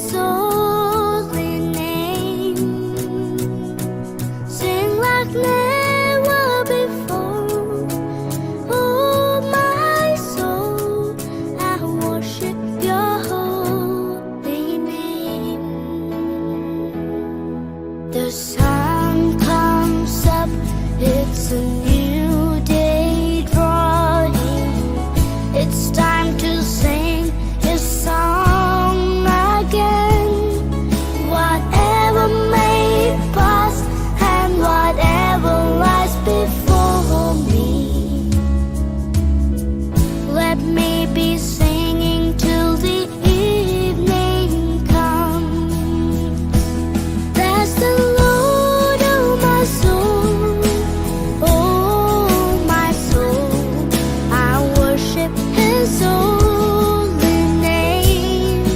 His holy name. Sing like never before. Oh, my soul, I worship Your holy name. The sun comes up, it's a new day drawing. It's time to sing His song again. Whatever may pass and whatever lies before me, let me be singing till the evening comes. Bless the Lord, oh my soul, oh my soul, I worship His holy name.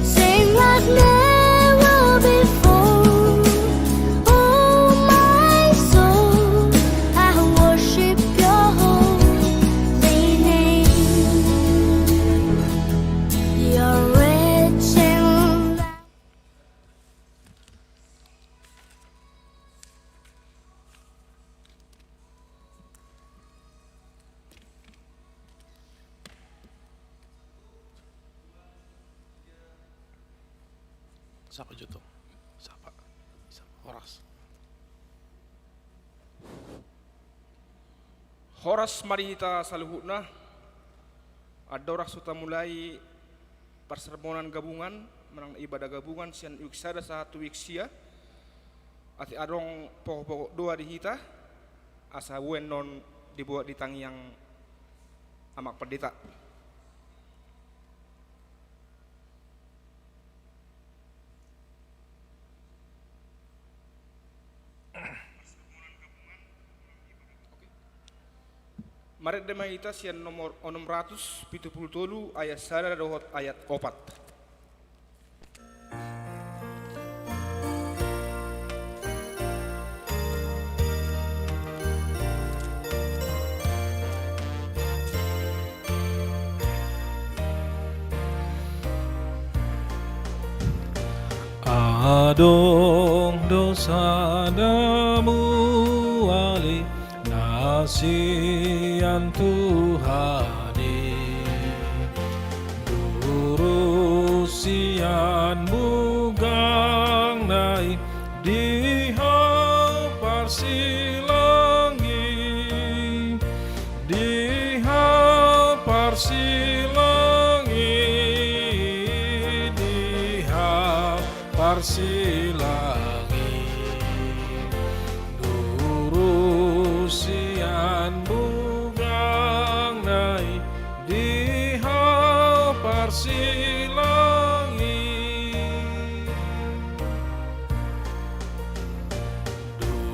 Sing like never before. Oh my soul, I worship Your holy name. You're rich in light. Sapa juto? Sapa? Horas. Horas marita saluhutna. Adorak suta mulai persermonan gabungan, menang ibadah gabungan sian wiksada satu wiksia. Ati adong pokok-pokok doa di hita. Asa wen non dibuat di tangiang amak pendeta. Mari demaita sian nomor 673 ayat sada dohot ayat 4. Adong dosa namu ali nasian Tuhani durusian mugang nai diha parsilangi diha parsilangi diha parsilangi durusian bugang nai diha parsilangi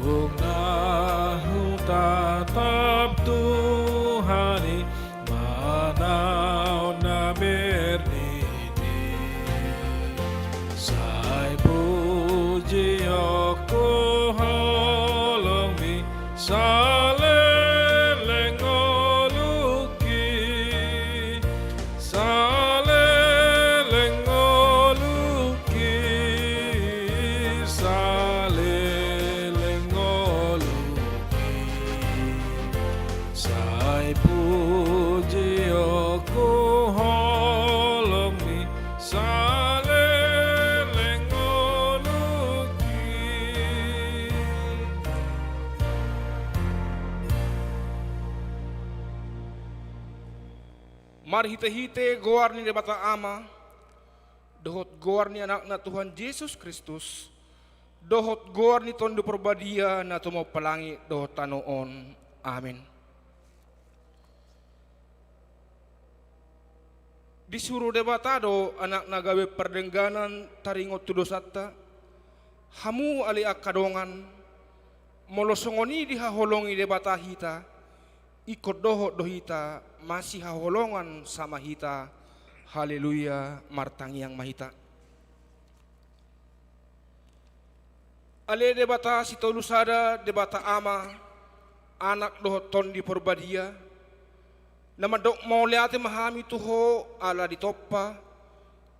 dung nahu tatap Tuhani manau na berdiri sai puji aku holong mi saleleng oluki saleleng oluki saleleng oluki sai puji aku holong mi saleleng oluki. Mari hite-hite goar ni debata ama, dohot goar ni anak na Tuhan Yesus Kristus, dohot goar ni tondo perbadia na tumo pelangi dohot tanoon. Amin. Disuruh debatado anak nagawe perdengganan taringot tudosata, hamu ali akadongan, molosongoni dihaholongi debata hita, ikut dohot dohita masih haholongan sama hita. Haleluya, martangi yang mahita. Ale debata si tolusada debata ama anak dohot ton di porbadia. Nama dok mau lihat mahami tuho ala di toppa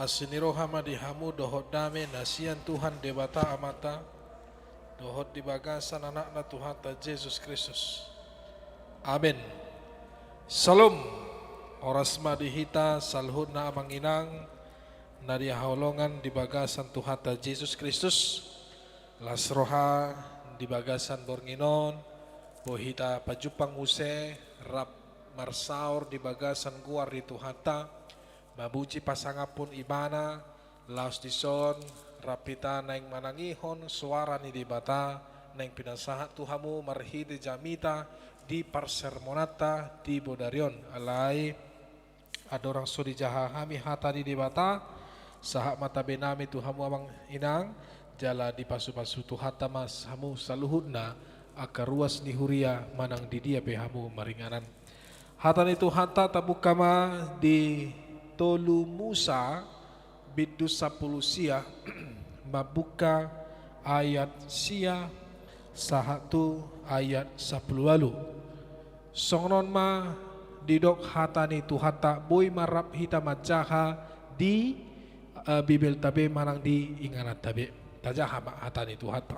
asinirohama dihamu dohot dame nasian Tuhan debata amata dohot di bagasan anakna Tuhan ta Yesus Kristus. Amin. Salam. Oras madihita salhud na amang inang na dihaulongan di bagasan Tuhan ta Yesus Kristus. Lasroha di bagasan Bornginon, bohita pajupang use, rap marsaur di bagasan guar di Tuhan ta, mabuji pasangapun ibana, laos dison, rapita naing manangihon, suara ni di bata, naing pinasahat Tuhamu marhidi jamita, di parsermonata, di bodarion, alai, adorang sudi jahahami hata di bata, sahak mata benami Tuhamu amang inang, jala di pasu-pasu Tuhata mas hamu saluhudna akar ruas ni huria manang di dia pehamu maringanan. Hatan itu hata tabukama di tolu Musa bidus 10 sia mabuka ayat sia sahatu ayat 10 lalu. Songnon ma didok hatani tu hata boy marap hita majaha di bibel tabe manang di inganat tabe. Tajah hatani tu hata.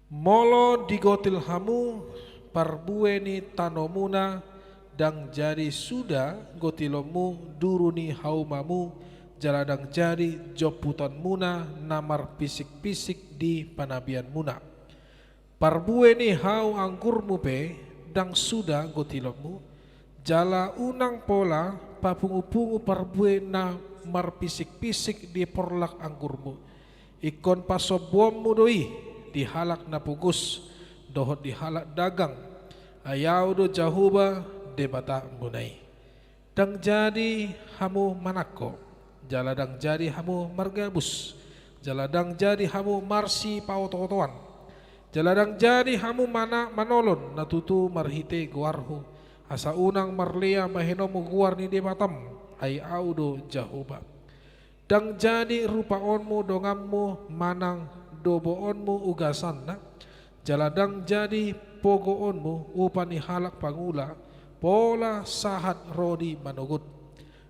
Molo digotil hamu parbueni tanomuna dang jadi sudah gotilomu duruni haumamu jaladang jadi joputan muna namar pisik-pisik di panabian muna. Parbueni hau anggurmu pe dang sudah gotilomu jala unang pola papungu-pungu parbuena marpisik-pisik di porlak anggurmu ikon pasobommu doi dihalak na pugus dohot dihalak dagang ayau do jahuba debata munai dang jadi hamu manako jaladang jadi hamu margabus jaladang jadi hamu marsi pautotoan jaladang jadi hamu mana manolon natutu marhite guarhu asa unang marlea mahenomu guar ni debatam ai audo jahuba dang jadi rupaonmu dongammu manang doboonmu ugasanna jaladang jadi pogoonmu upani halak pangula pola sahat rodi manugut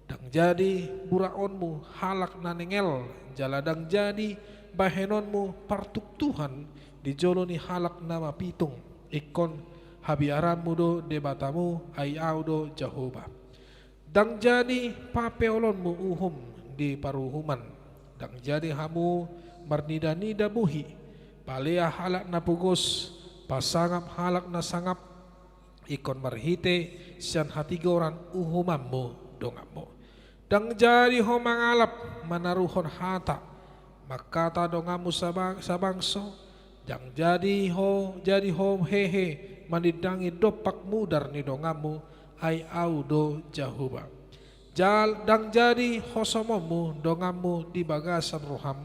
dang jadi buraonmu halak nanengel jaladang jadi bahenonmu partuk Tuhan dijoloni halak nama pitung ikon habiaranmu do debatamu ai audo jahuba dang jadi papeolonmu uhum di paruhuman dang jadi hamu marnida-nida buhi palea halak na pugos pasangap halak na sangap ikon marhite sian hatigoran uhumammu dongammu dang jadi ho mangalap manaruhon hata makata dongamu sabangso dang jadi ho hehe manidangi dopak mudar ni dongamu ai audo jahuba dang jadi hosomomu dongamu di bagasan roham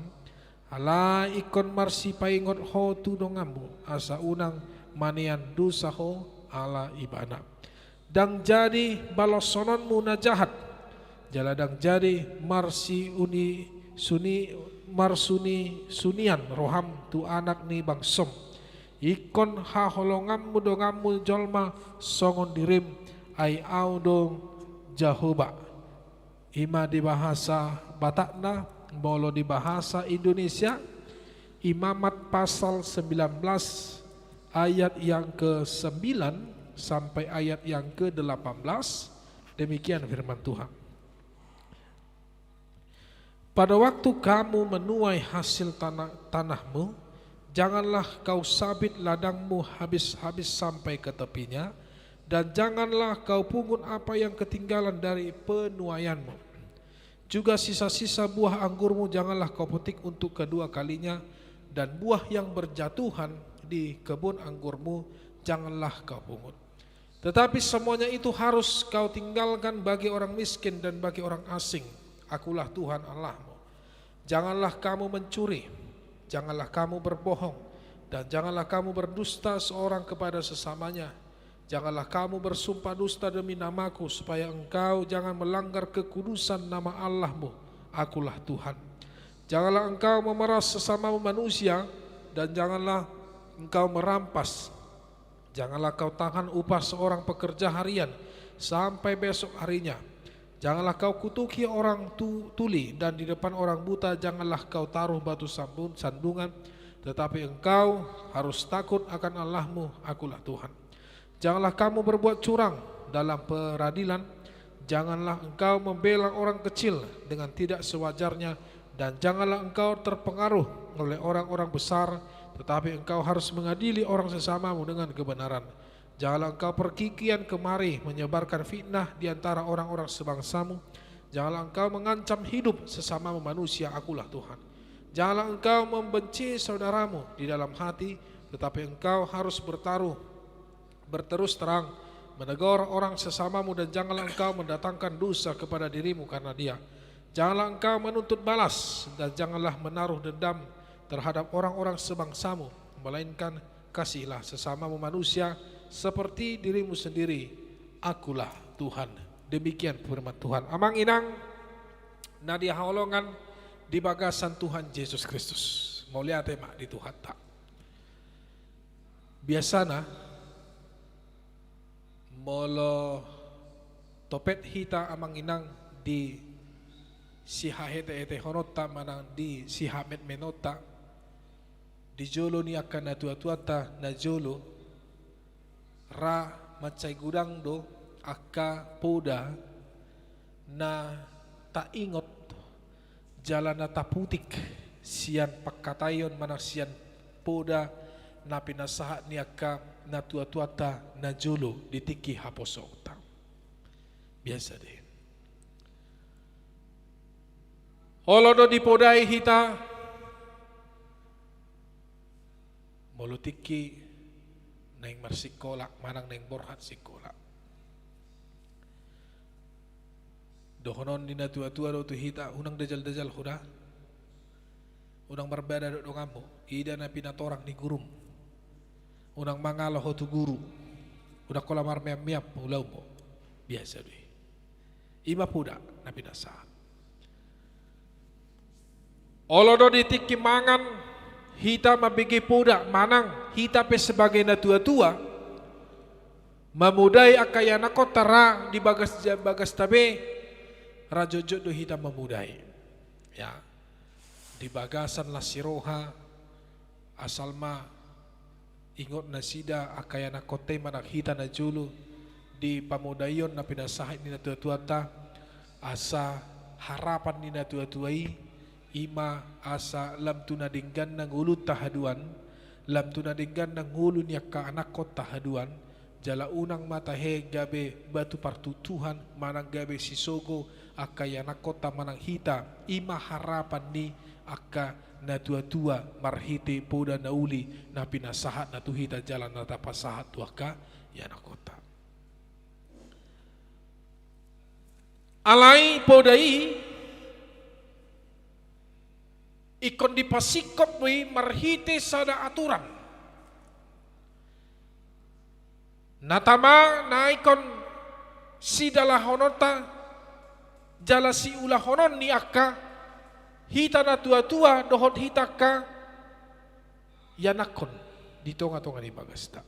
ala ikon marsi paingot ho tu dongamu asa unang manian dosa ho ala ibana dang jadi balosononmu na jahat jaladang jadi marsi sunian roham tu anak ni bangsom ikon haholongammu dongamu jolma songon dirim ai audo jahuba ima di bahasa Batakna bolo di bahasa Indonesia Imamat pasal 19 ayat yang ke-9 sampai ayat yang ke-18 demikian firman Tuhan. Pada waktu kamu menuai hasil tanahmu janganlah kau sabit ladangmu habis-habis sampai ke tepinya dan janganlah kau pungut apa yang ketinggalan dari penuaianmu. Juga sisa-sisa buah anggurmu janganlah kau petik untuk kedua kalinya, dan buah yang berjatuhan di kebun anggurmu janganlah kau pungut. Tetapi semuanya itu harus kau tinggalkan bagi orang miskin dan bagi orang asing. Akulah Tuhan Allahmu. Janganlah kamu mencuri, janganlah kamu berbohong, dan janganlah kamu berdusta seorang kepada sesamanya. Janganlah kamu bersumpah dusta demi namaku, supaya engkau jangan melanggar kekudusan nama Allahmu. Akulah Tuhan. Janganlah engkau memeras sesamamu manusia, dan janganlah engkau merampas. Janganlah kau tahan upah seorang pekerja harian sampai besok harinya. Janganlah kau kutuki orang tuli, dan di depan orang buta janganlah kau taruh batu sandungan. Tetapi engkau harus takut akan Allahmu, akulah Tuhan. Janganlah kamu berbuat curang dalam peradilan. Janganlah engkau membela orang kecil dengan tidak sewajarnya. Dan janganlah engkau terpengaruh oleh orang-orang besar, tetapi engkau harus mengadili orang sesamamu dengan kebenaran. Janganlah engkau pergi kian kemari menyebarkan fitnah di antara orang-orang sebangsamu. Janganlah engkau mengancam hidup sesamamu manusia, akulah Tuhan. Janganlah engkau membenci saudaramu di dalam hati, tetapi engkau harus berterus terang, menegur orang sesamamu, dan janganlah engkau mendatangkan dosa kepada dirimu karena dia. Janganlah engkau menuntut balas, dan janganlah menaruh dendam terhadap orang-orang sebangsamu, melainkan kasihilah sesamamu manusia seperti dirimu sendiri, akulah Tuhan. Demikian firman Tuhan. Amang inang nadia haolongan di bagasan Tuhan Yesus Kristus. Mau lihat mak di Tuhan tak. Biasana molo topet hita amang inang di siha hete honota manang di siha menota di jolo ni akan natua-tuata na jolo ra macay gudang do akka poda na taingot jalan na taputik sian pakatayon manang sian poda na pinasahat ni akka natua-tuata na jolo ditiki haposo utang. Biasa deh. Olodo dipodai hita molutiki naing marsikola manang naing borhat sikola. Dohonon dina tua-tua do tu hita unang dajal-dajal huda. Unang berbeda do ngamu ida na pinatorang ni gurum. Unang mangalo ho tu guru. Udah kolamar miap-miap ulau mo. Biasa deh. Ima puda na pinasa. Olodo ditiki mangan hita mabigi puda manang hita pe sebagai na tua-tua memudai akayana kotara di bagas tabe rajojo do hita memudai ya di bagasan la siroha asalma ingot na sida akayana kote manak hita na julu di pamudayon na pinasahat ni na tua-tuata asa harapan ni na tua-tuai ima asa lam tunadinggan ng ulut tahaduan, lam tunadinggan ng ulo niya ka anak ko tahaduan, jala unang matahe gabe batu partutuhan, manang gabe sisogo, akay anak ko manang hita, ima harapan ni akka na tua-tua marhiti poda na uli na pinasahat na tuhita jalan na tapasahat tuaka yana kota. Alay podai ikon dipasikop wi marhite sada aturan. Natama na ikon si dala honota jala si ulah honon ni akka hita na tua-tua dohot hita ka yanakon dito nga tonga ni bagasta.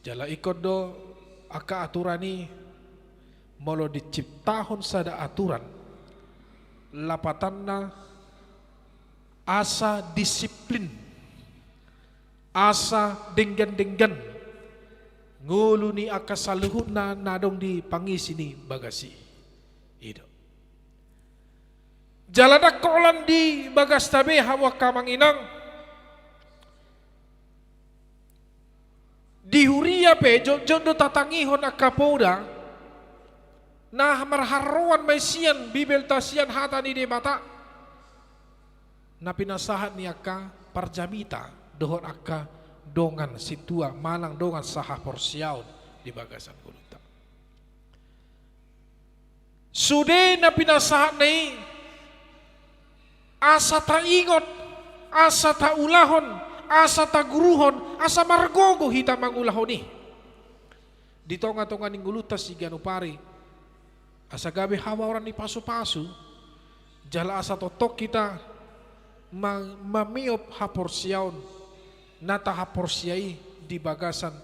Jala ikon do akka aturani molo diciptahon sada aturan lapatanna asa disiplin asa denggan-denggan ngulu ni akasaluhut na nadong di pangisi ni bagasi ito jalada kolan di bagas tabi hawa kamang inang di huria pe jondo tatangihon akapoda nah marharuan may siyan bibel tasian hata ni debata na pinasahat ni akka parjamita dohon akka dongan situa manang dongan saha porsiaon di bagasan kuluta sude na pinasahat ni asa ta ingot asa ta ulahon asa ta guruhon asa margogo hita mangulahon ni dito nga tonga ning gulutas si ganupari asa gabi hawa orang ni pasu-pasu jala asa totok kita mamiop haporsiaon nata haporsiai di bagasan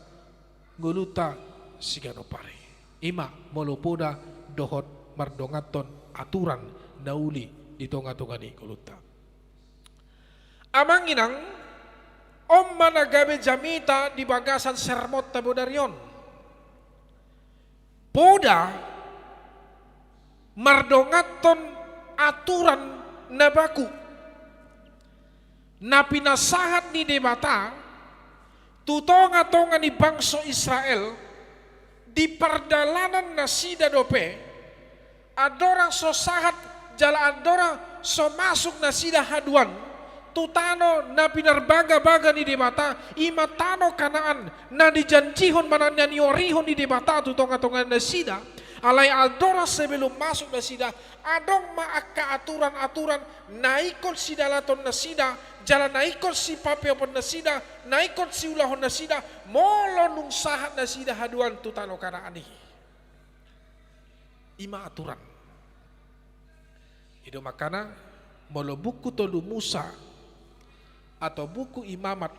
guluta sigano pare Ima molopoda dohot mardongaton aturan nauli di tonga-tongani kuluta. Amang inang om managabe jamita di bagasan sermot tabodarion. Poda mardongaton aturan na baku. Na pinasahat ni debata tutonga-tonga ni bangsa Israel di perdalanan na sida dope adorang so sahat jala adorang so masuk na sida haduan tutano na pinarbaga-baga ni debata imatano kanaan na dijanjihon mananya ni orihon ni debata tutonga-tonga na sida alay adorang sebelum masuk na sida adong maaka aturan-aturan naikon sida laton na sida jalan naikon si papeopon na sida naikon si ulahon na sida molo nung sahat na sida haduan tutano kanaan ni ima aturan ido makana molo buku tolu Musa atau buku imamat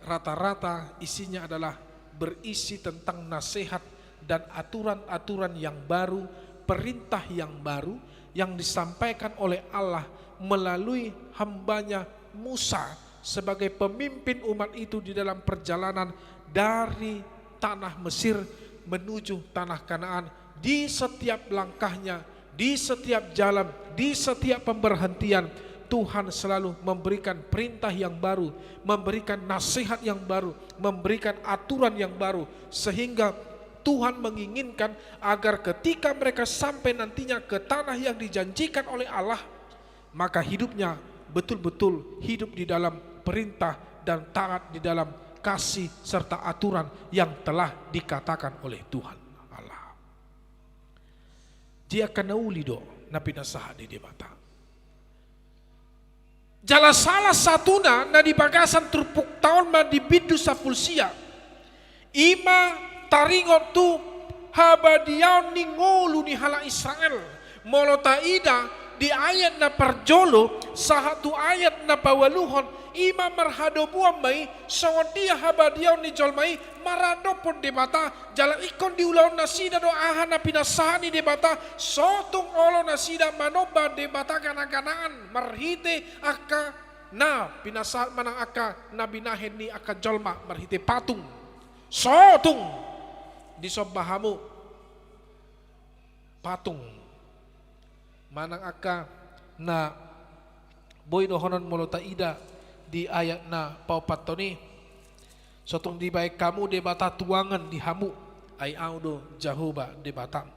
rata-rata isinya adalah berisi tentang nasihat dan aturan-aturan yang baru, perintah yang baru yang disampaikan oleh Allah melalui hambanya Musa sebagai pemimpin umat itu di dalam perjalanan dari tanah Mesir menuju tanah Kanaan. Di setiap langkahnya, di setiap jalan, di setiap pemberhentian Tuhan selalu memberikan perintah yang baru, memberikan nasihat yang baru, memberikan aturan yang baru, sehingga Tuhan menginginkan agar ketika mereka sampai nantinya ke tanah yang dijanjikan oleh Allah, maka hidupnya betul-betul hidup di dalam perintah dan taat di dalam kasih serta aturan yang telah dikatakan oleh Tuhan Allah. Dia kanaulido na pinasahan di debata. Jala salah satuna na di bagasan turpuk taon ma di bidu sa pulsia. Ima taringot tu habadiaw ni ngolu ni hala Israel. Molo taida di ayat na parjolo sahatu ayat na pawaluhon ima marhadobuam mai sawadia habadiaw ni jolmai maradopon debata jala ikon diulaon nasida do aha na pinasahan ni debata sotung olo nasida manoba debata gana-ganaan marhite aka na pinasahan manang aka na binahen ni aka jolma marhite patung sotung disobahamu patung manang aka na boy dohonon molota ida di ayat na paupatoni sotong di baik kamu debata tuangan di hamu ay audo jahoba debata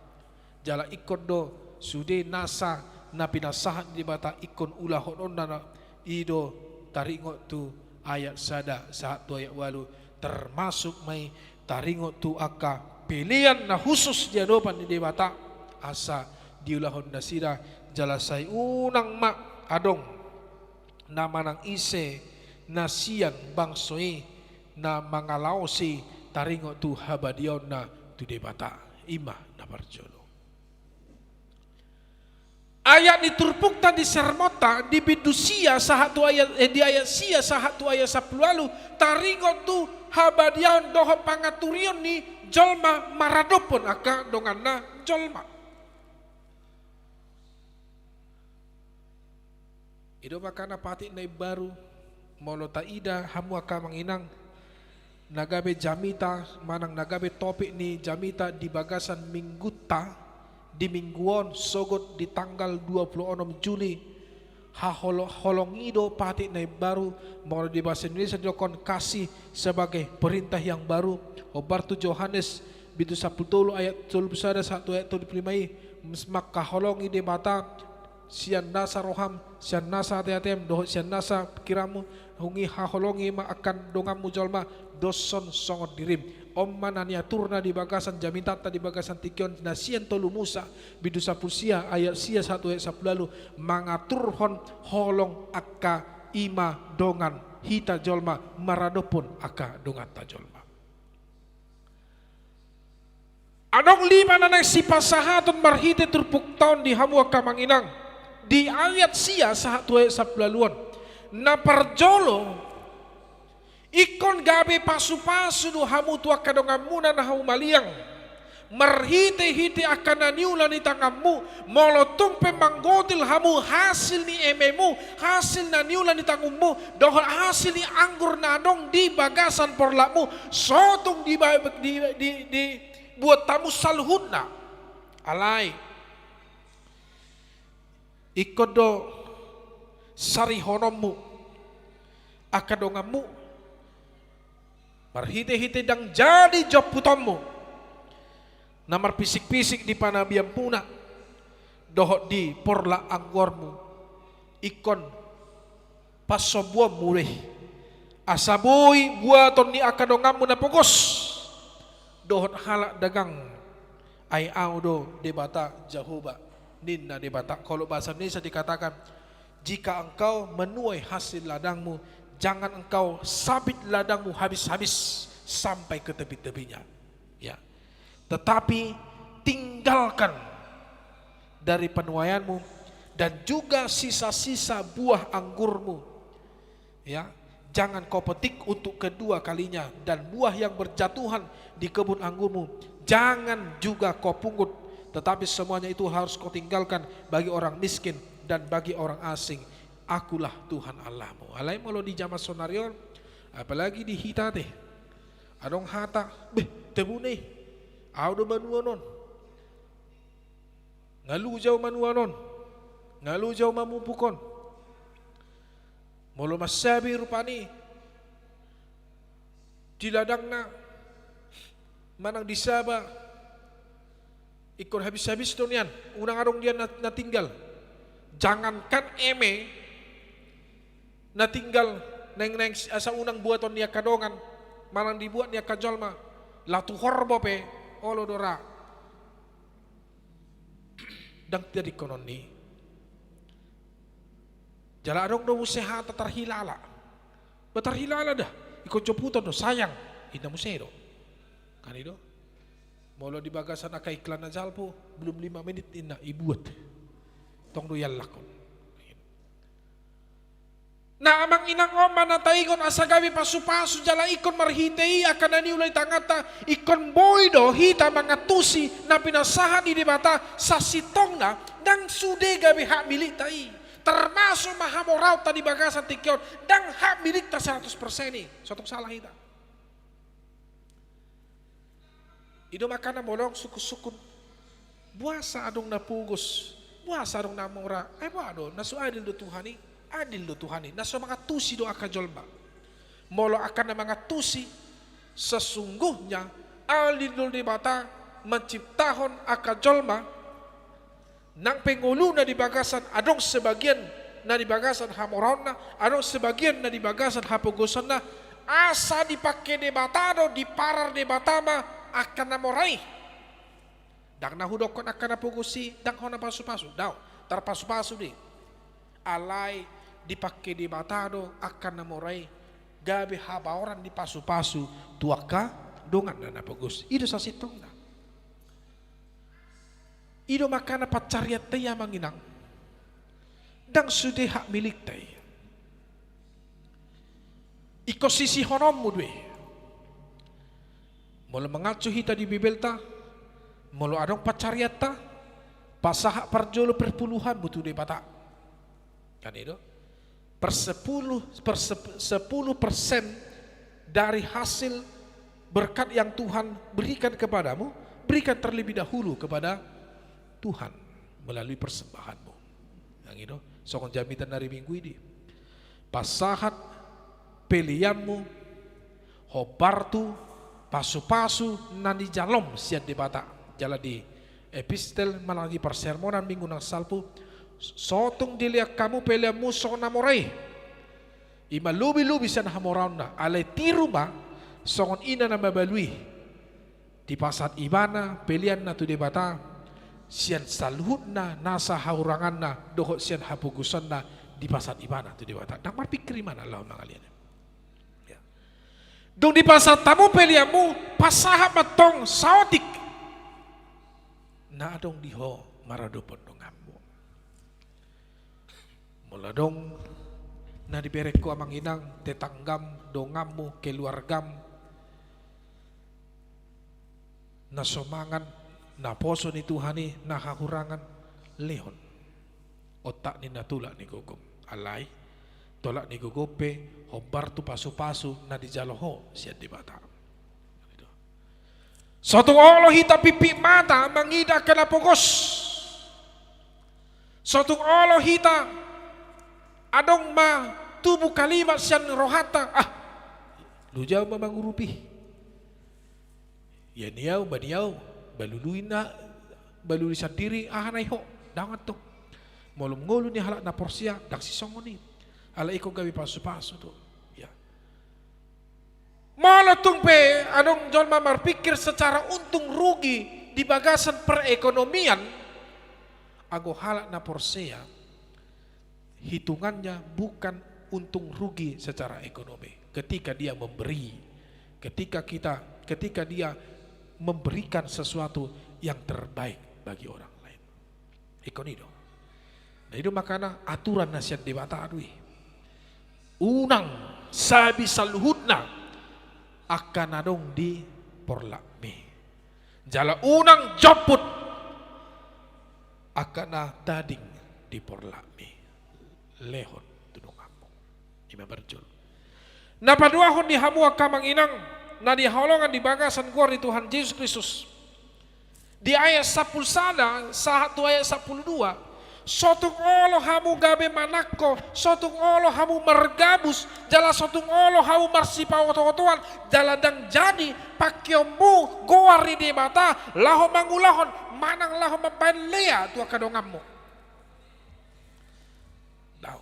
jala ikon do sude nasa na pinasahan debata ikon ulahonon na ido taringot tu ayat sada saat tu ayat walu termasuk may taringot tu aka pilihan na khusus jadopan di debata asa diulahon na sida jala say unang ma adong na manang ise na siyan bangsoy na mangalawsi taringo tu habadion na tu debata ima na barjolo. Ayat diturpukta di sermota di bidusia sahatu ayat di ayat sia sahatu ayat 10 lalu taringo tu habadion doho pangaturion ni jolma maradopon aka donganna jolma. Ido makana pati na baru molo taida hamu aka manginang nagabe jamita manang nagabe topik ni jamita di bagasan mingguta di mingguon sogot di tanggal 26 Juli holongido pati na baru molo di bahasa Indonesia jokon kasih sebagai perintah yang baru obartu Yohanes bidu 10 ayat 31 ayat 35 maka holongi di mata sian nasa roham sian nasa teatem doh sian nasa kiramu hungi haholongi ma akan dongamu jolma doson songot dirim om manania turna di bagasan jamintata di bagasan tikion na sian tolu Musa bidu sapusia ayat sia 1 ayat 10 lalu mangaturhon holong akka ima dongan hita jolma maradopun akka dongan ta jolma adong 5 nanay sipasahaton marhite turpuk taon di hamu akka manginang di ayat sia 1 ayat 10 laluan na parjolo ikon gabe pasu-pasu do hamu tua kadongamuna na haumaliang Marhite-hite akan naniulan ni tangamu, molotong pemanggotil hamu hasil ni ememu, hasil naniulan ni tangumu, dohol hasil ni anggur nadong di bagasan porlamu, sotong di buat tamu salhudna, alai, ikodo sarihonomu, akadongamu, marhite-hite dang jadi job putomu. Namar pisik-pisik di panabiam puna, dohot di porla anggormu, ikon pasobua mureh, asabui buaton ni akadongamu na pogos, dohot halak dagang, ay audo debata Jehovah, ninna debata. Kalau bahasa Indonesia dikatakan, jika engkau menuai hasil ladangmu, jangan engkau sabit ladangmu habis-habis sampai ke tepi-tepinya. Ya. Tetapi tinggalkan dari penuaianmu dan juga sisa-sisa buah anggurmu. Ya, jangan kau petik untuk kedua kalinya, dan buah yang berjatuhan di kebun anggurmu jangan juga kau pungut, tetapi semuanya itu harus kau tinggalkan bagi orang miskin dan bagi orang asing. Akulah Tuhan Allahmu. Alai molo di zaman sonarion, apalagi di hita teh, adong hata, tebune. Audo manuanon, ngalu jauh manuanon, ngalu jauh mamupukon. Molo masabi rupani, di ladang na, manang disaba, ikon habis-habis to niyan, unang arong dia natinggal. Jangankan eme, natinggal, neng asa unang buaton niya kadongan, manang dibuat niya kajolma, latu horbo pe, olo dora dang tadi konon ni jala adong do museha tatarhilala batarhilala dah ikut joputon do sayang ina musedo kan itu molo di bagasan aka iklan na jalpo belum 5 menit ina ibuat tong do yallakon na amang inang oma na taigon asagabi pasu-pasu jala ikon marhitei akan nani ulay tangata ikon boydo hita mga tusi na pinasahan di debata sa sitong na dang sude gabi hak milik tai termasuk mahamoraw ta di bagasan tikyon dang hak milik ta 100% ni sotong salah hita ido makana molong suku-sukun buasa adong napugos buasa adong namora ay wado nasuadil do Tuhani adil do Tuhan ini. Nasa mga tusi do akajolba. Molo akan na mga tusi sesungguhnya alil do di bata menciptahon akajolma nang pengulo na di bagasan adong sebagian na di bagasan hamoron na adong sebagian na di bagasan hapugusan na asa dipakai di bata do di parar di batama akan namorai. Dang nahudokon akan napugusi dang hona pasu-pasu daw tarpasu-pasu di alai dipakai di batado akan namorai gabi habaoran di pasu-pasu tuaka dongan na bagus ido sa sitong na ido makana pacariat taya manginang dang sude hak milik tay iko sisi honom mudwe molo mengacu hita di bibelta molo adong pacariat ta pasahak parjolo perpuluhan butuh de bata kan itu per 10% dari hasil berkat yang Tuhan berikan kepadamu, berikan terlebih dahulu kepada Tuhan melalui persembahanmu. Yang itu, sokong jamitan dari minggu ini. Pasahat pelianmu, hobartu, pasu-pasu, nani jalom siat debata, jala di epistel malagi persermonan minggu nang salpu. Sotong dilihat kamu peliamu sok namorai ima lubi-lubi san hamoraun na alay tiruma songon ina na mabalui di pasat ibana pelian na tu debata sian salhut na nasa haurangan na dohot sian hapugusan na di pasat ibana tu debata nang marpikri mana Allah mangalian ya. Dong di pasat tamu peliamu pasaha matong saotik na adong diho maradopon dong ambo muladong na diberek ko amang inang tetanggam dongammu keluargam na somangan Na poso ni Tuhan ni nakakurangan lehon. Otak ni natulak ni gugom. Alay, tolak ni gugope, hobar tu pasu-pasu na di jaloho siya di bata. Suatu olo hita pipi mata mangida kena pogos. Suatu olo hita adong ma tubuh kalimat siyan rohata. Lujaw mamangurupi. Yan yaw, baniyaw, baluluin na, baluluin sa diri, ahanay ho, dangat to. Molong-ngolo ni halak na porsya, daksisongo ni. Ala ikaw gawi paso-paso to. Ya. Malatong pe, anong John Mamar pikir secara untung rugi di bagasan perekonomian, ago halak na porsya, hitungannya bukan untung rugi secara ekonomi. Ketika dia memberi, ketika dia memberikan sesuatu yang terbaik bagi orang lain. Ikonido. Nah itu makanya aturan nasihat di bata adui. Unang sabi saluhudna akan adong di porlakmi. Jala unang joput akan dading di porlakmi. Lehon tunong aku. Ima berjul. Na paduahon di hamua kamang inang na diholongan di bagasan gor di Tuhan Yesus Kristus. Di ayat 10 sana, satu ayat 12, sotung olo hamu gabe manakko, sotung olo hamu mergabus, jala sotung olo hamu marsipa oto-otoan, jala dang jadi pakyomu goari di mata, laho mangulahon, manang laho mabain lea tua kadongammu. Daw.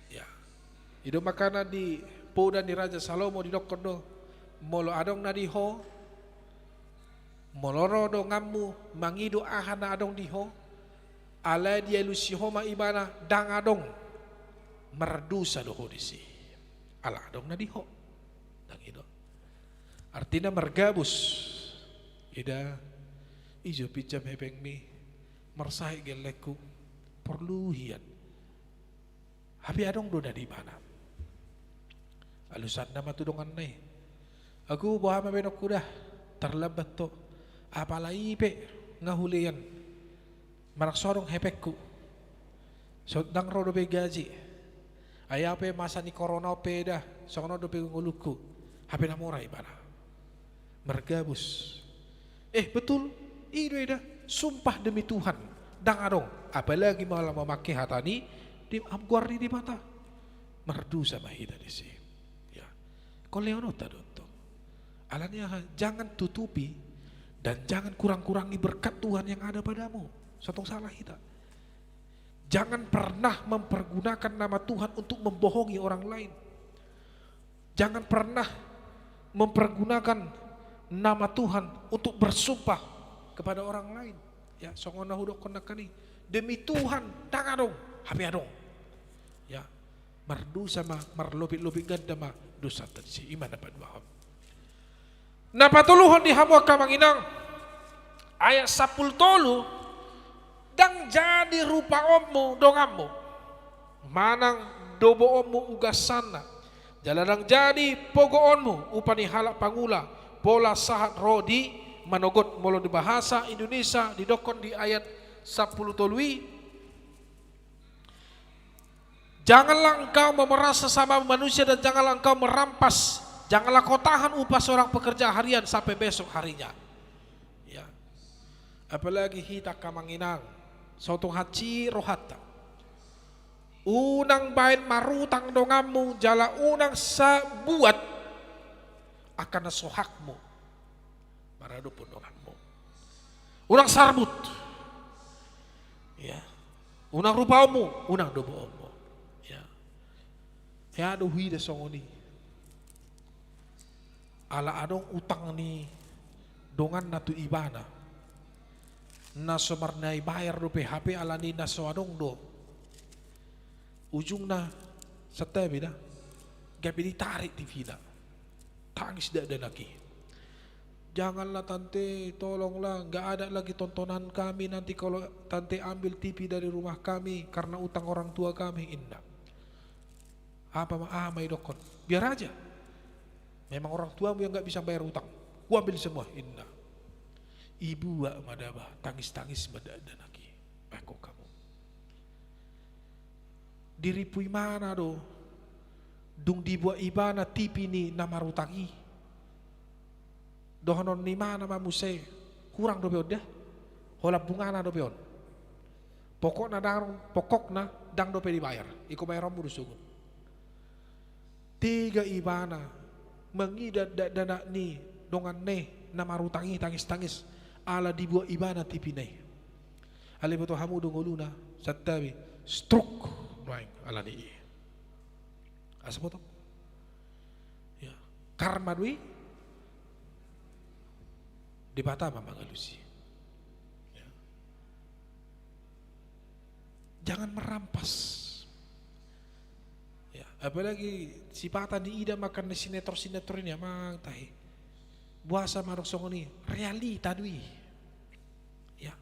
Ya. Itu makana di Poda ni Raja Salomo di Dokondo molo adong nadiho moloro do ngammu mangido ahana adong diho ala dia lusiho ma ibana dang adong merdusa doho disi ala adong nadiho dang ido artinya mergabus ida ijo picam hepeng mi mersai geleku perluhian habi adong do di mana alusan nama tudongan nai. Aku bawa mabenok kuda terlebat to. Apalagi pe ngahulian. Marak sorong hepekku. Sodang rodo be gaji. Ayah pe masa ni corona pe dah. Sono do pe nguluku. Hape namora ibana. Mergabus. Betul. Ido ida. Sumpah demi Tuhan. Dang adong. Apalagi malah memakai hatani di amguarni di mata. Merdu sama hida di sini. Koleono tadonto. Alanya jangan tutupi dan jangan kurang-kurangi berkat Tuhan yang ada padamu. Satu salah kita. Jangan pernah mempergunakan nama Tuhan untuk membohongi orang lain. Jangan pernah mempergunakan nama Tuhan untuk bersumpah kepada orang lain. Ya, songona hudok konakani. Demi Tuhan, tangadong, hapi adong. Ya, merdu sama merlobit-lobit ganda mah dosa tadi iman dapat baham. Na patuluhon di hamua kamang inang ayat 10 tolu dang jadi rupa ommu dongammu manang dobo ommu ugasana jaladang jadi pogo onmu upani halak pangula pola sahat rodi manogot molo di bahasa Indonesia didokon di ayat 10 tolui. Janganlah engkau memeras sesama manusia dan janganlah engkau merampas. Janganlah kau tahan upah seorang pekerja harian sampai besok harinya. Ya. Apalagi hita kamanginang. Sotong haci rohata. Unang bain marutang dongamu jala unang sabuat akan sohakmu. Marado pun dongamu. Unang sarbut. Ya. Unang rupamu, unang dobomu. Ya ada huida songoni. Ala adong utang ni dongan natu ibana. Na somarnai bayar do PHP ala ni na so adong do. Ujung na setabi dah. Gabi ditarik TV dah. Tangis dah ada lagi. Janganlah tante, tolonglah, nggak ada lagi tontonan kami nanti kalau tante ambil TV dari rumah kami karena utang orang tua kami. Indah. Apa may dokon, biar aja. Memang orang tuamu yang nggak bisa bayar utang, gua ambil semua. Indah. Ibu wa madaba tangis-tangis madadanaki. Ako kamu. Diripui mana do? Dung dibuat ibana tipi ni namarutangi. Dohanon ni mana mamuse kurang do beon deh. Hola bungana do beon. Pokokna dang do pe dibayar. Iko bayar romu sugun. 3 ibana mengidat dana ni dongan ne namarutangi tangis-tangis ala dibuat ibana tipi ne. Ali beto hamu dongoluna satabi stroke noing ala ni. Asa potong. Ya, karma dui di bata mamagalusi. Ya. Jangan merampas. Ya, apalagi si pata di ida makan di sinetron ini amang tahi. Buasa marok songoni realita dui. Ya.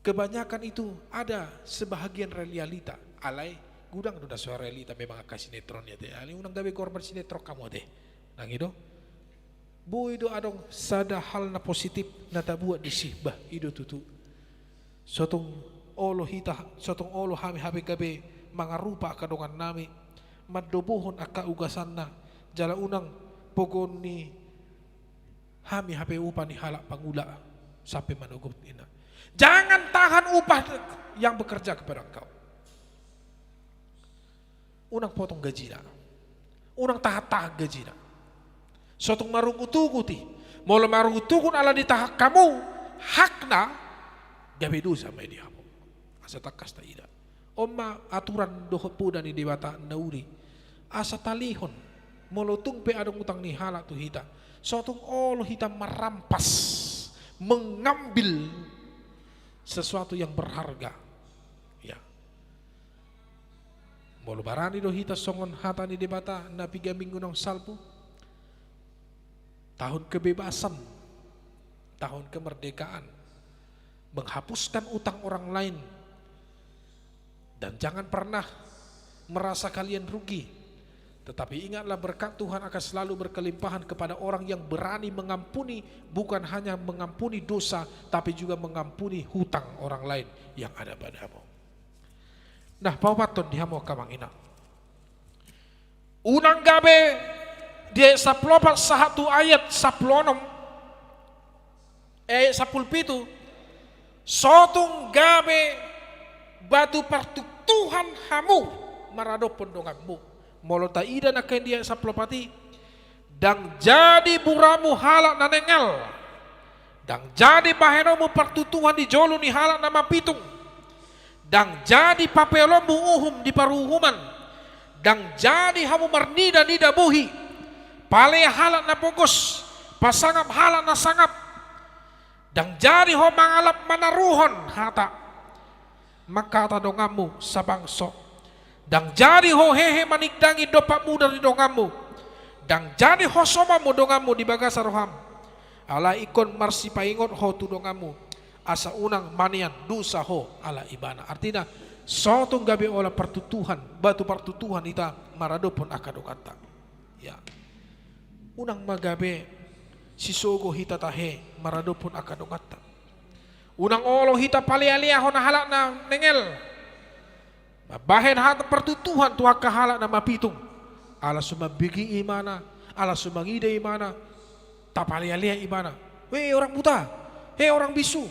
Kebanyakan itu ada sebahagian realita alai gudang udah suara realita memang akan sinetron ya teh. Ali unang gawe korban sinetron kamu teh. Nang ido. Bu ido adong sada hal na positif na tabuat di sibah ido tutu. Sotong olo hita, sotong olo hami gabe mangarupa kadongan nami. Madobohon aka ugasan na jala unang pogon ni hami hape upah ni halak pangula sampai manugot ina. Jangan tahan upah yang bekerja kepada engkau. Unang potong gaji na. Unang tahat-tahat gaji na. Sotong marungutuguti. Mula marungutugun ala ditahak kamu. Hakna. Gabi dosa may diha mo. Asa takas na ida. Oma aturan dohot po na ni dibata nauri. Asa talihon. Mulutong pe adong utang ni hala tu hita. Sotong olo hita marampas. Mengambil sesuatu yang berharga. Ya. Molo barani do hita songon hata ni debata na 3 minggu nang salpo. Tahun kebebasan, tahun kemerdekaan, menghapuskan utang orang lain, dan jangan pernah merasa kalian rugi. Tetapi ingatlah berkat Tuhan akan selalu berkelimpahan kepada orang yang berani mengampuni, bukan hanya mengampuni dosa, tapi juga mengampuni hutang orang lain yang ada padamu. Nah, pawaton dihamo kamang ina. Unang gabe dia saplopat satu ayat saplonom sapulpitu sotong gabe batu partuk Tuhan hamu marado pondonganmu molota ida na dia saplopati dang jadi buramu halak nanengel dang jadi bahenomu partu Tuhan di jolo ni halak nama pitung dang jadi papelomu uhum di paruhuman dang jadi hamu marnida nida buhi pale halak na bungkus, pasangap halak na sangap, dang jari ho mangalap manaruhon hata, makata dongamu sa bangso, dang jari ho hehe manikdangi dopak muda di dongamu, dang jari ho somamu dongamu di bagasa roham, ala ikon marsi paingot ho tu dongamu, asa unang manian dusa ho ala ibana. Artinya, sotong gabi olah pertutuhan, batu pertutuhan ita maradopon akadokanta. Ya. Unang magabe sisogo hita tahe maradopon akadongata. Unang olo hita palialia hona halak na nengel. Mabahen hata pertutuhan tu halak na mapitung. Ala sumabigi imana, ala sumangide imana, tapalialia imana. Hei orang buta, hei orang bisu,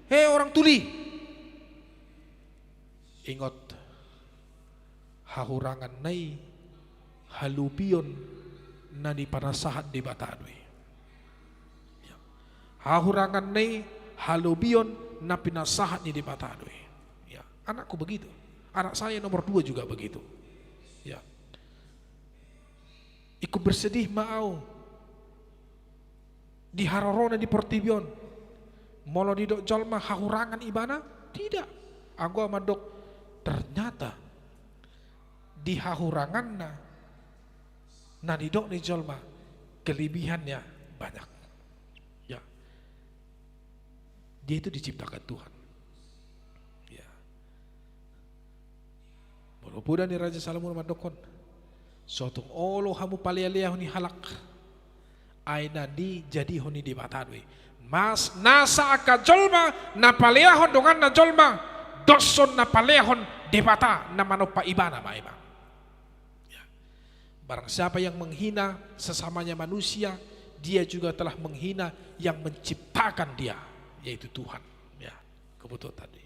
hei orang tuli. Ingot hahurangan nai halupion na di panasahat di batadwe. Hahurangan ni halubion na pinasahat ni di batadwe. Ya, anakku begitu. Anak saya nomor 2 juga begitu. Ya. Ikut bersedih mau di harorona di portibion. Molo di dok jolma hahurangan ibana? Tidak. Aku amadok ternyata di hahurangan na didok ni jolma kelebihannya banyak. Ya. Dia itu diciptakan Tuhan. Ya. Walaupun ni Raja Salomo madokon sotong olo hamu palialiah ni halak aina di jadi honi di batadwe. Mas nasa aka jolma na palehon dongan na jolma doson na palehon debata na manopa ibana maiba. Ya. Barang siapa yang menghina sesamanya manusia, dia juga telah menghina yang menciptakan dia, yaitu Tuhan. Ya, kebetulan tadi.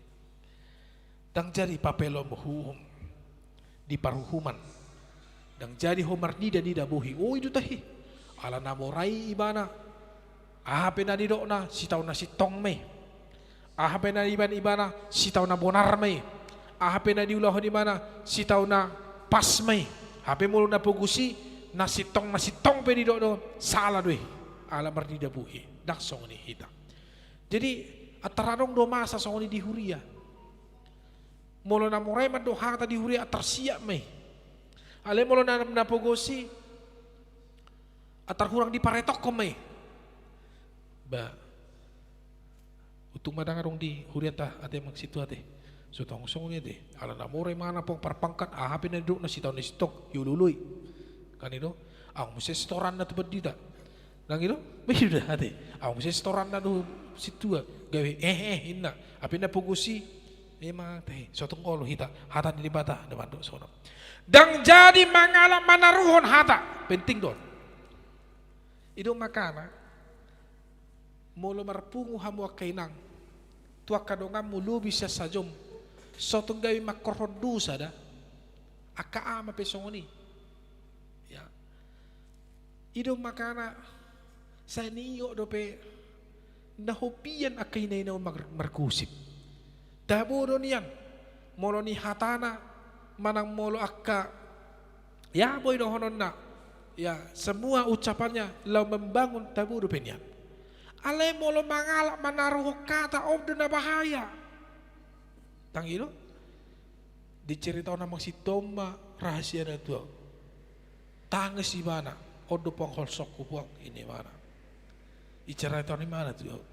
Dan jadi papelo muhum di paruhuman. Dan jadi homar nida buhi. Oh itu tahi. Ala namorai ibana. Ahape na didok na sitaw na sitong me. Ahape na ibana sitaw na bonar me. Ahape na diulahon di mana sitaw na pas me. Hape mulu na pugusi na sitong pe didok do salah doi. Ala marnida buhi. Dak song ni hita. Jadi ataranong do masa song ni di huria. Molo na moray man do hata di huria atarsiya me. Ale molo na pugusi atar hurang di paretok ko me. Ba utung madangarong di huriata ate magsitu ate so tong song ate ala namore mana pong parpangkat hape na do na sitaw na stok yululuy kanino ang muse storan na tubad dita nangino bida ate ang muse storan na do situ gawe hinna ape na pugusi mga teh so tong olo hita hata di bata na bando sono dang jadi mangala manaruhon hata penting don ido makana molo marpungu hamu kainang tuak kadongam mulu bisa sajom sotong gawi makorhodu sada aka ama pesongoni ya ido makana sa niyo dope nahopian akainay na markusip dabo niyan molo ni hatana manang molo akka ya boy no honon na ya semua ucapannya lau membangun dabo dope niyan. Ale molo mangalak manaruh kata om na bahaya. Tangilo diceritakan nama si Toma rahasia na tuh. Tangis di mana? Odo penghol sok kubuang ini mana? Diceritakan di mana tuh?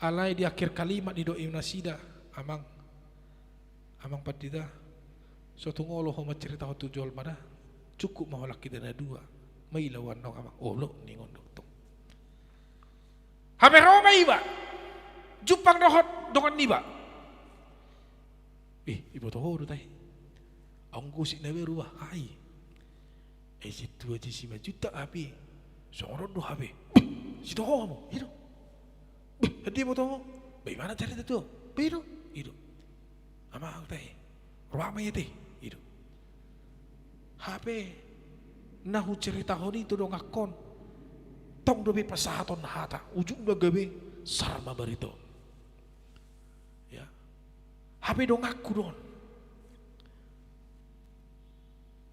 Alai di akhir kalimat di doa nasida amang patida. Suatu ngolo homa cerita tu jual mana? Cukup maholak kita na dua. May lawan nong amang. Oh lo ningon doktor. Hape Roma iba, Jupang dohot dongan niba. Ibu tahu tahi. Ang gusik na beruah ai. Situ aja si majuta api. Sorot do hape. Situ mo, itu. Hadi mo tahu. Bagaimana cerita tu? Pero, itu. Ama ang tahi. Roma yete, itu. Hape nahu cerita honi tu dong akon. Tong dobe pasahaton hata ujung do gabe sarma barito ya hape dong aku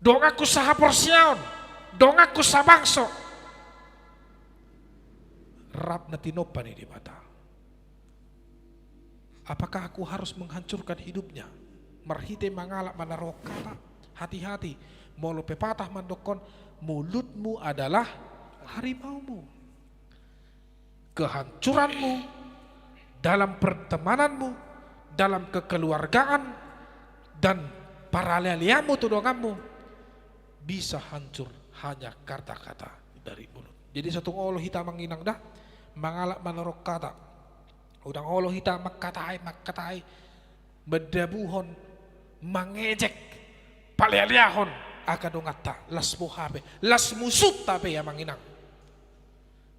dong aku saha porsiaon dong aku sabangso rap na tinopan di mata. Apakah aku harus menghancurkan hidupnya marhite mangalak manarok kata hati-hati molo pepatah mandokon mulutmu adalah harimaumu. Kehancuranmu dalam pertemananmu, dalam kekeluargaan dan paraleliamu tudonganmu bisa hancur hanya kata-kata dari mulut. Jadi satu olo hita manginang dah mangalak manorok kata. Udang olo hita makkatai medabuhon mangejek paleliahon akadongata lasmu habe lasmu sut tape ya manginang.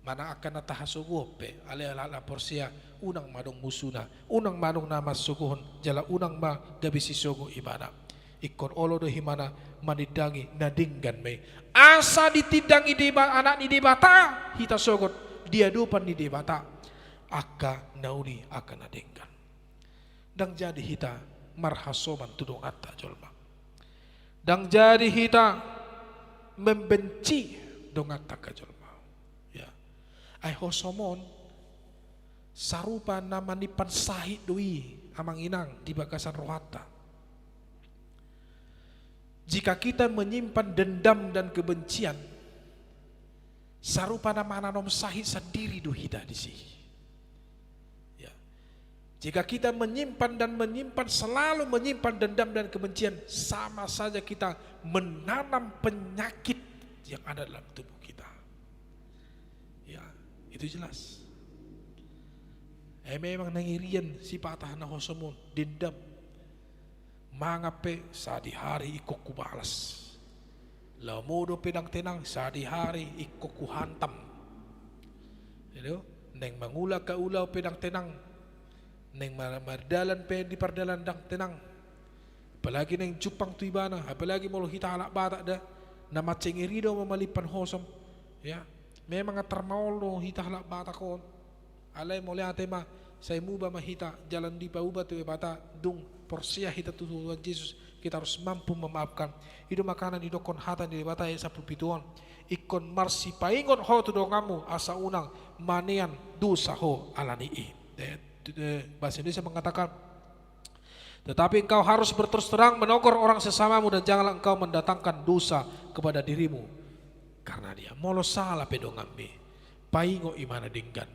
Mana akan natahasugope ala porsia unang madong musuna unang manong nama suguhon jala unang ma gabi sisugo ibana ikon olo do himana manidangi nadinggan me asa ditidangi di anak ni di bata hita sogot dia dupan ni di bata aka nauni akan nadinggan dang jadi hita marhasoman tudong atta jolma dang jadi hita membenci dong atta ka jolma. Ay hosomon sarupa nama nipan sahid doi amang inang di bagasan rohata. Jika kita menyimpan dendam dan kebencian, sarupa nama nanom sahid sendiri dohida di sini. Ya. Jika kita menyimpan selalu menyimpan dendam dan kebencian, sama saja kita menanam penyakit yang ada dalam tubuh kita. Itu jelas. Memang nangirian si patah na hosomun dendam. Mangape sa di hari iko kubalas. Lamodo pedang tenang sa di hari iko kuhantam. Gitu? Neng mangula ka ulaw pedang tenang. Neng mardalan pe di pardalan dang tenang. Apalagi neng jupang tu ibana, apalagi mau hita halak bata da na maceng irido mamalipan hosom. Ya, memang termaulo hita halak bata kon. Alay mo liate ma saya muba mahita jalan di pauba tu bata dung porsia hita tu Tuhan Yesus, kita harus mampu memaafkan. Itu makanan itu kon hatan di bata ya sapu pituan. Ikon marsi paingon ho tu dongamu asa unang manean dosa ho alani i. Bahasa Indonesia mengatakan, tetapi engkau harus berterus terang menegur orang sesamamu dan janganlah engkau mendatangkan dosa kepada dirimu. Karena dia molo salah pedongambe. Paingo imana dinggan.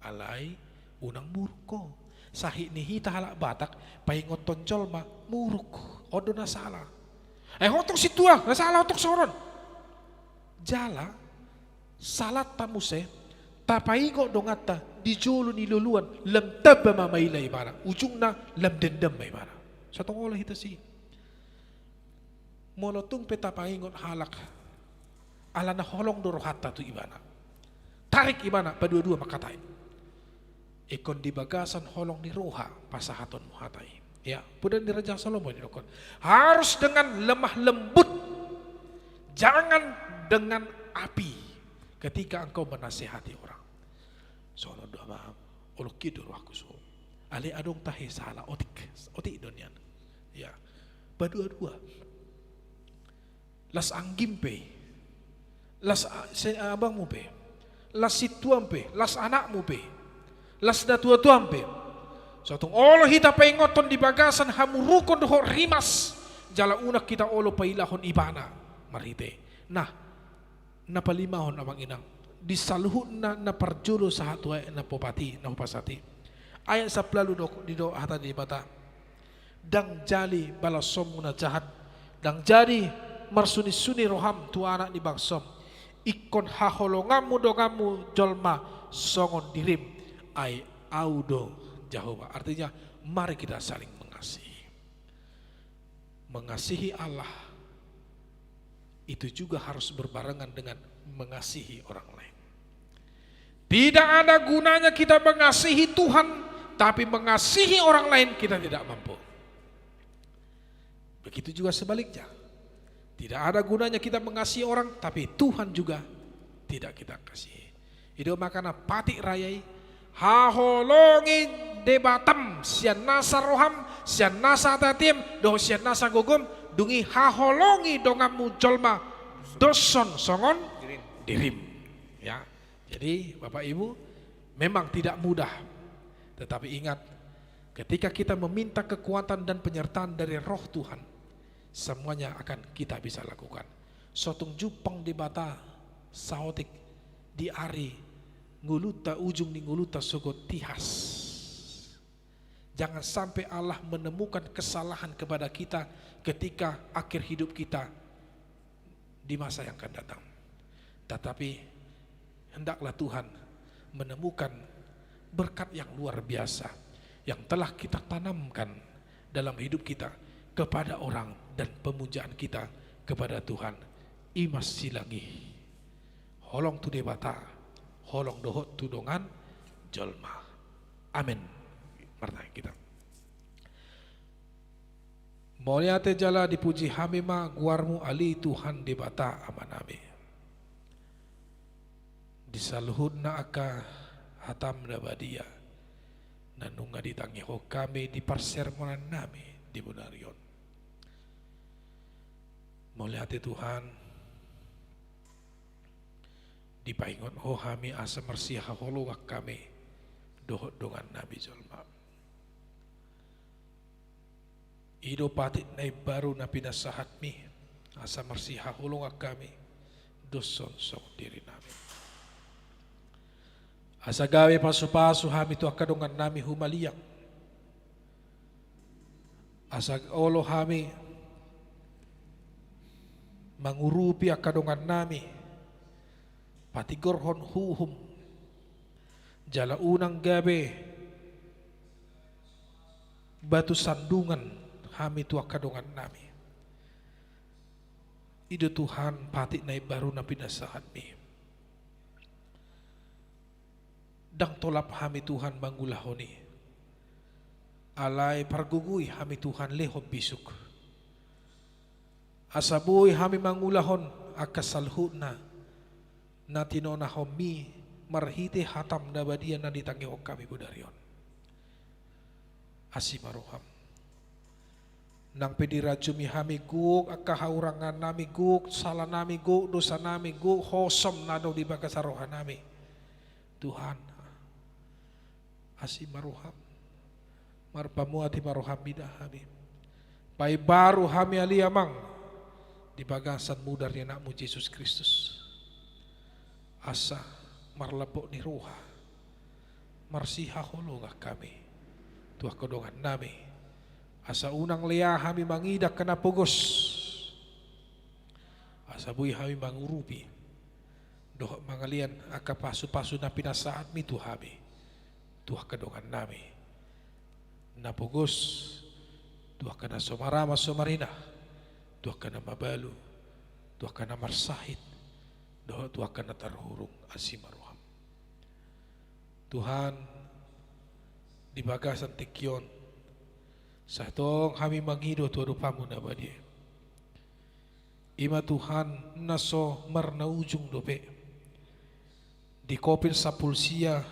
Alai unang murko. Sahih ni hita halak batak paingo tonjol ma muruk. Odo na salah. Hotong situa na salah hotong soron. Jala salat tamuse tapaingo dongata dijulu ni luluan lam tabba mamailay mana ujungna lam dendam may mana sa tungol hita si monotung petapaingon halak ala na holong doro hatta tu ibana tarik ibana padua-dua makatay ikon di bagasan holong ni roha pasahaton muhatay ya pudan di Raja Salomo dinokon harus dengan lemah lembut jangan dengan api ketika engkau menasihati orang. Sono doa maaf, olo kidur aku so. Ale adong tahe salah otik donian. Ya, badua-dua. Las anggim pe, las abangmu pe, las situam pe, las anakmu pe, las datua-tuam pe. Sotong olo hita pengoton di bagasan hamurukon doho rimas. Jala unak kita olo pailahon ibana marite. Nah, napalimahon amang inang. Disaluhun na parjuro sa hatwa na popati na upasati ayat sa plalu di do hata di bata dang jali balasom na jahat dang jadi marsuni-suni roham tu anak di bangsom ikon haholongamu dongamu jolma songon dirim ay audo Jehovah. Artinya mari kita saling mengasihi Allah itu juga harus berbarengan dengan mengasihi orang lain. Tidak ada gunanya kita mengasihi Tuhan, tapi mengasihi orang lain kita tidak mampu. Begitu juga sebaliknya. Tidak ada gunanya kita mengasihi orang, tapi Tuhan juga tidak kita kasihi. Itu makanya patik rayai, haholongi debatam, sian nasa roham, sian nasa tatim, do sian nasa gogum, dungi haholongi dongamu jolma, doson songon dirim. Ya, jadi Bapak Ibu memang tidak mudah, tetapi ingat ketika kita meminta kekuatan dan penyertaan dari Roh Tuhan, semuanya akan kita bisa lakukan. Sotung jupang di bata saotik di ari nguluta ujung ni nguluta sogot tihas. Jangan sampai Allah menemukan kesalahan kepada kita ketika akhir hidup kita di masa yang akan datang. Tetapi hendaklah Tuhan menemukan berkat yang luar biasa yang telah kita tanamkan dalam hidup kita kepada orang dan pemujaan kita kepada Tuhan. Imas silangi holong tu debata holong dohot tu dongan jolma. Amin. Martai kita. Moliate jala dipuji hamima guarmu ali Tuhan debata amanami. Disaluhun na aka hatam nabadia nanunga ditangi ho kami di persermonan nami di Bunarion. Moliate Tuhan dipaingon ho kami asa mersiha holuwak kami dohot dongan nabi jolma. Ido patit na baru na pinasahat mi asa mersiha holuwak kami doson sok diri namin. Asa gawe pasu-pasu hami tu akadongan nami humaliang. Asa olo hami mangurupi akadongan nami patigorhon huhum Jala unang gabi batu sandungan hami tua kadongan nami. Ido Tuhan pati nai baru na pinasahan mi. Dang tolap hami Tuhan banggulahoni. Alay pargugui hami Tuhan lehom bisuk. Asabuy hami mangulahon akasalhuna na tinonahom mi marhite hatam na badia na ditangiok kami budarion. Asimaruham. Nang pediraju mi hami guk akahaurangan nami guk salah nami guk dosa nami guk hosom nado di bagasarohan nami. Tuhan asimaruham. Marpamuati maruham bidah hami. Pai baru hami aliamang di bagasan mudarnya nakmu Yesus Kristus. Asa marlepok ni ruha marsiha holongah kami tuah kodongan nami. Asa unang lea hami mangidak kena pogos. Asa bui hami mangurupi doh mangalian aka pasu-pasu na pinasaat mi tuhami tuah kodongan nami. Na pogos tuah kana somarama somarina tuah kana mabalu tuah kana marsahit doh tuah kana tarhurung asimaruham. Tuhan di bagasan tikyon sahtong kami mangido tu rupamu na badie. Ima Tuhan naso marna ujung dope di kopil sapulsia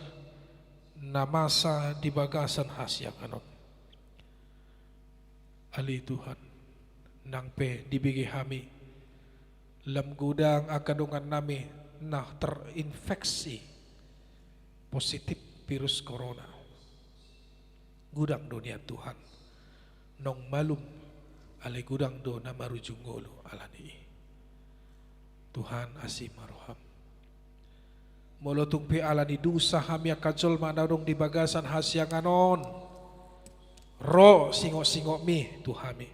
na masa di bagasan hasyang anon. Ali Tuhan nang pe dibigi kami lam gudang akadungan nami na terinfeksi positif virus corona. Gudang dunia Tuhan nong malum ali gudang do na marujungolo alani. Tuhan asimaruham. Molotung pe alani dusa hami akajol manadong di bagasan hasyang anon. Ro singok-singok mi Tuhami.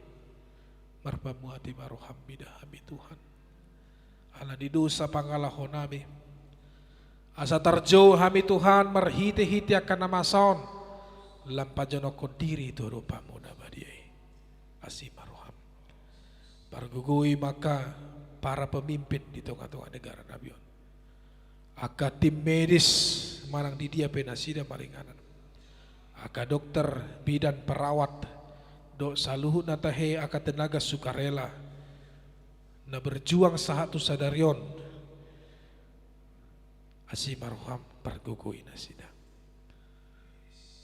Marpamuati maruham bidah hami Tuhan. Alani dusa pangalahon nami. Asa tarjo hami Tuhan marhiti-hiti akan namason. Lampajono kodiri itu rupamu nabadiai. Asimaruham. Pargugui maka para pemimpin di tengah-tengah negara nabion. Aka tim medis manang di dia penasida maringanan. Aka dokter bidan perawat do saluhut natahe aka tenaga sukarela na berjuang sahatu sadarion. Asimaruham pargugui nasida.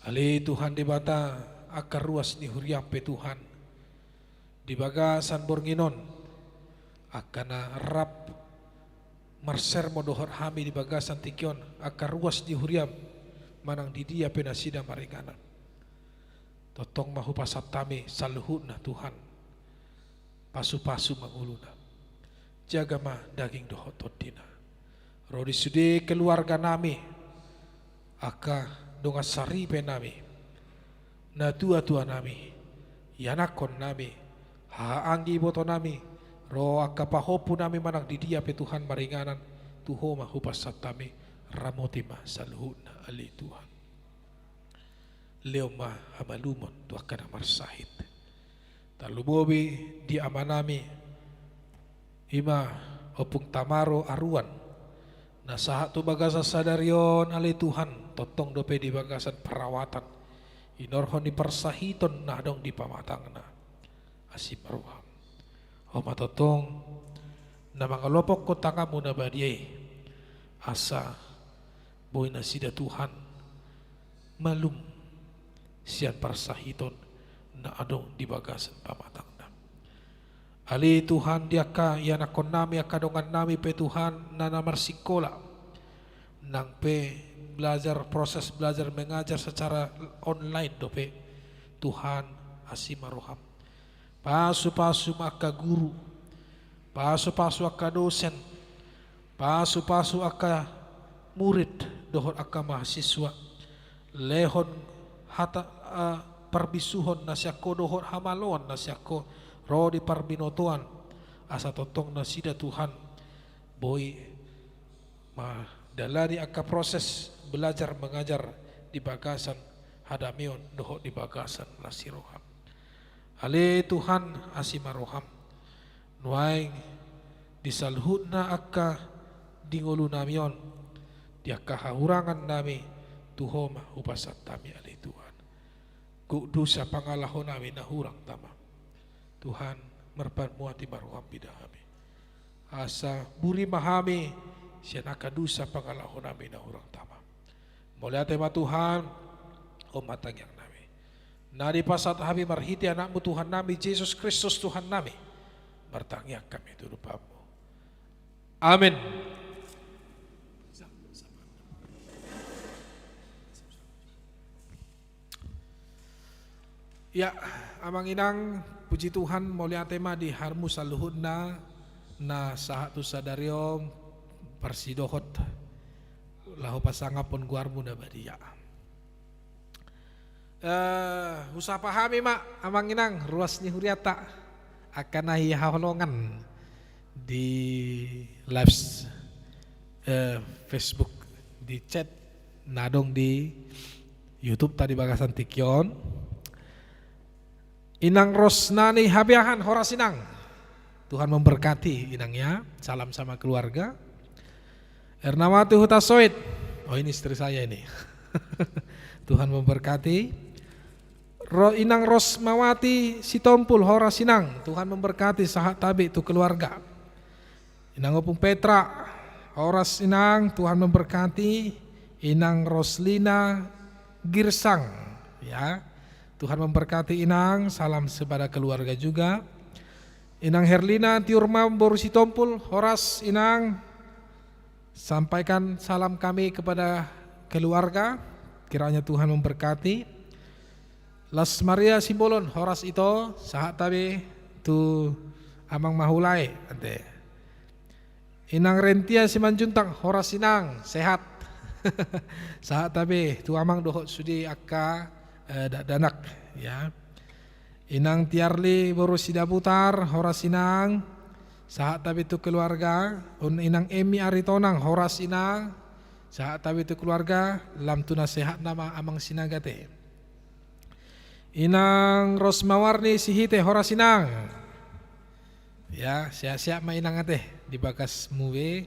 Ali Tuhan di bata akar ruas ni huriampe Tuhan di bagasan bornginon akana rap marser modohor hami di bagasan tikyon akar ruas di huriam manang di dia penasida maringanan totong mahu pasat tami saluhutna Tuhan pasu-pasu manguluna jaga ma daging dohot todina rodi sude keluarga nami aka donga saripe nami na tua-tua nami yanakon nami haanggi boto nami ro akapahopu nami manang di dia pe Tuhan maringanan tuho mahu pasat tami ramotima saluhutna ali Tuhan leo ma hamalumon tu akan marsahit talubobi di amanami ima opung tamaro aruan na sahat tu bagasan sadarion ali Tuhan totong dope di bagasan perawatan inorhon di persahiton na dong di pamatangna asimaruham oma totong na mangalopok ko tangamu na badiay asa boy na sida Tuhan malum sian persahiton na adong di bagasan pamatangna ali Tuhan diaka yanakon nami akadongan nami pe Tuhan na namarsikola nang pe belajar proses belajar mengajar secara online dope Tuhan asimaruham pasu-pasu maka guru pasu-pasu aka dosen pasu-pasu aka murid dohon aka mahasiswa lehon hata perbisuhon nasyako dohon hamalon nasyako rodi parbinotuan asa totong nasida Tuhan boy dalari akka proses belajar mengajar di bagasan hadamion doho di bagasan lasiroham. Ale Tuhan asimaroham nuai disalhutna akka dingolu namion di akka hahurangan nami tuhoma upasat tami ale Tuhan. Ku dosa pangalahon nami nahurang tama. Tuhan merpan muati maroham bidahami. Asa buri mahami siya nakadusa pangalahon nami nahurang tama. Mulia tema Tuhan o matangyang nami. Nadi pasat kami marhiti anakmu Tuhan nami Yesus Kristus Tuhan nami. Bertangyak kami itu rupamu. Amin. Ya, amang inang puji Tuhan mulia tema di harmu saluhudna na sahatu sadario persidohot lahu pasangapon guarmu na badia. Usah pahami mak amang inang ruas ni huriata akan nahi haholongan di live Facebook, di chat nadong di YouTube tadi bagasan tikyon. Inang Rosnani Habiahan horas inang. Tuhan memberkati inangnya. Salam sama keluarga. Ernawati Hutasoid. Oh ini istri saya ini. Tuhan memberkati. Inang Rosmawati Sitompul horas inang. Tuhan memberkati sahat tabi itu keluarga. Inang Opung Petra horas inang. Tuhan memberkati. Inang Roslina Girsang. Ya. Tuhan memberkati inang, salam kepada keluarga juga. Inang Herlina Tiurma Borusi Tompul, Horas inang, sampaikan salam kami kepada keluarga, kiranya Tuhan memberkati. Las Maria Simbolon, Horas itu, sahat tabi tu amang mahulai. Ante. Inang Rentia Simanjuntang, Horas inang, sehat. Sahat tabi tu amang dohot sudi akka danak ya. Inang Tiarli Borusida Butar horas inang saat tabi itu keluarga. Inang Emi Aritonang horas inang saat tabi itu keluarga lam tuna sehat nama amang sinagate. Inang Rosmawarni Sihite horas inang ya siap-siap mainang ate di bagas muwe.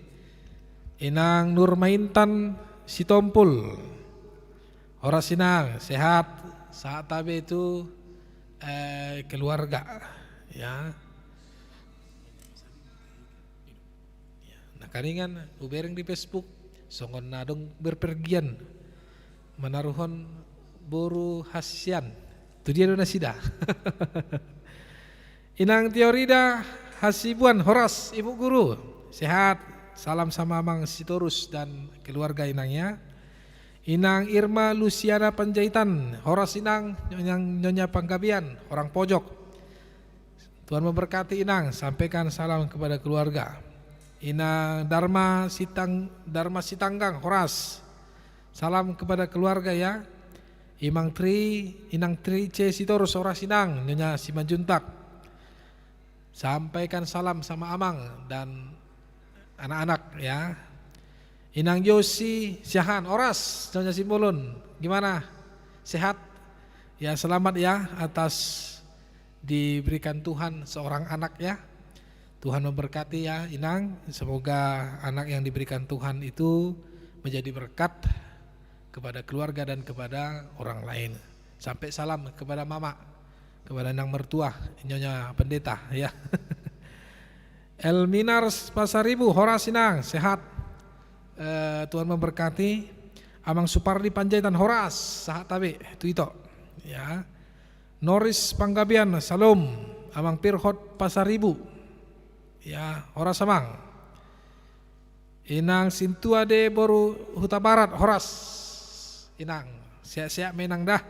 Inang Nurmaintan Sitompul horas inang sehat saat tabi itu keluarga ya. Nah karingan ubereng di Facebook songon nadong berpergian menaruhon boru hasian tu dia dona sida. Inang Teorida Hasibuan Horas ibu guru sehat, salam sama Mang Sitorus dan keluarga inangnya. Inang Irma Luciana Panjaitan, Horas inang Nyonya Panggabian, orang pojok. Tuhan memberkati inang, sampaikan salam kepada keluarga. Inang Dharma Sitanggang, Horas, salam kepada keluarga ya. Inang Tri C Sitorus, Horas inang Nyonya Simanjuntak, sampaikan salam sama amang dan anak-anak ya. Inang Yosi Syahan Oras Nyonya Simbolon, gimana? Sehat? Ya selamat ya atas diberikan Tuhan seorang anak ya. Tuhan memberkati ya inang. Semoga anak yang diberikan Tuhan itu menjadi berkat kepada keluarga dan kepada orang lain. Sampai salam kepada mama, kepada nang mertua Nyonya Pendeta ya. Elminar Pasaribu Horas inang sehat. Tuhan memberkati. Amang Supardi Panjaitan Horas sahat tabi itu ya. Noris Panggabian Salom. Amang Pirhot Pasaribu ya Horas amang. Inang Sintuade Boru Huta Barat Horas inang siap-siap menang dah.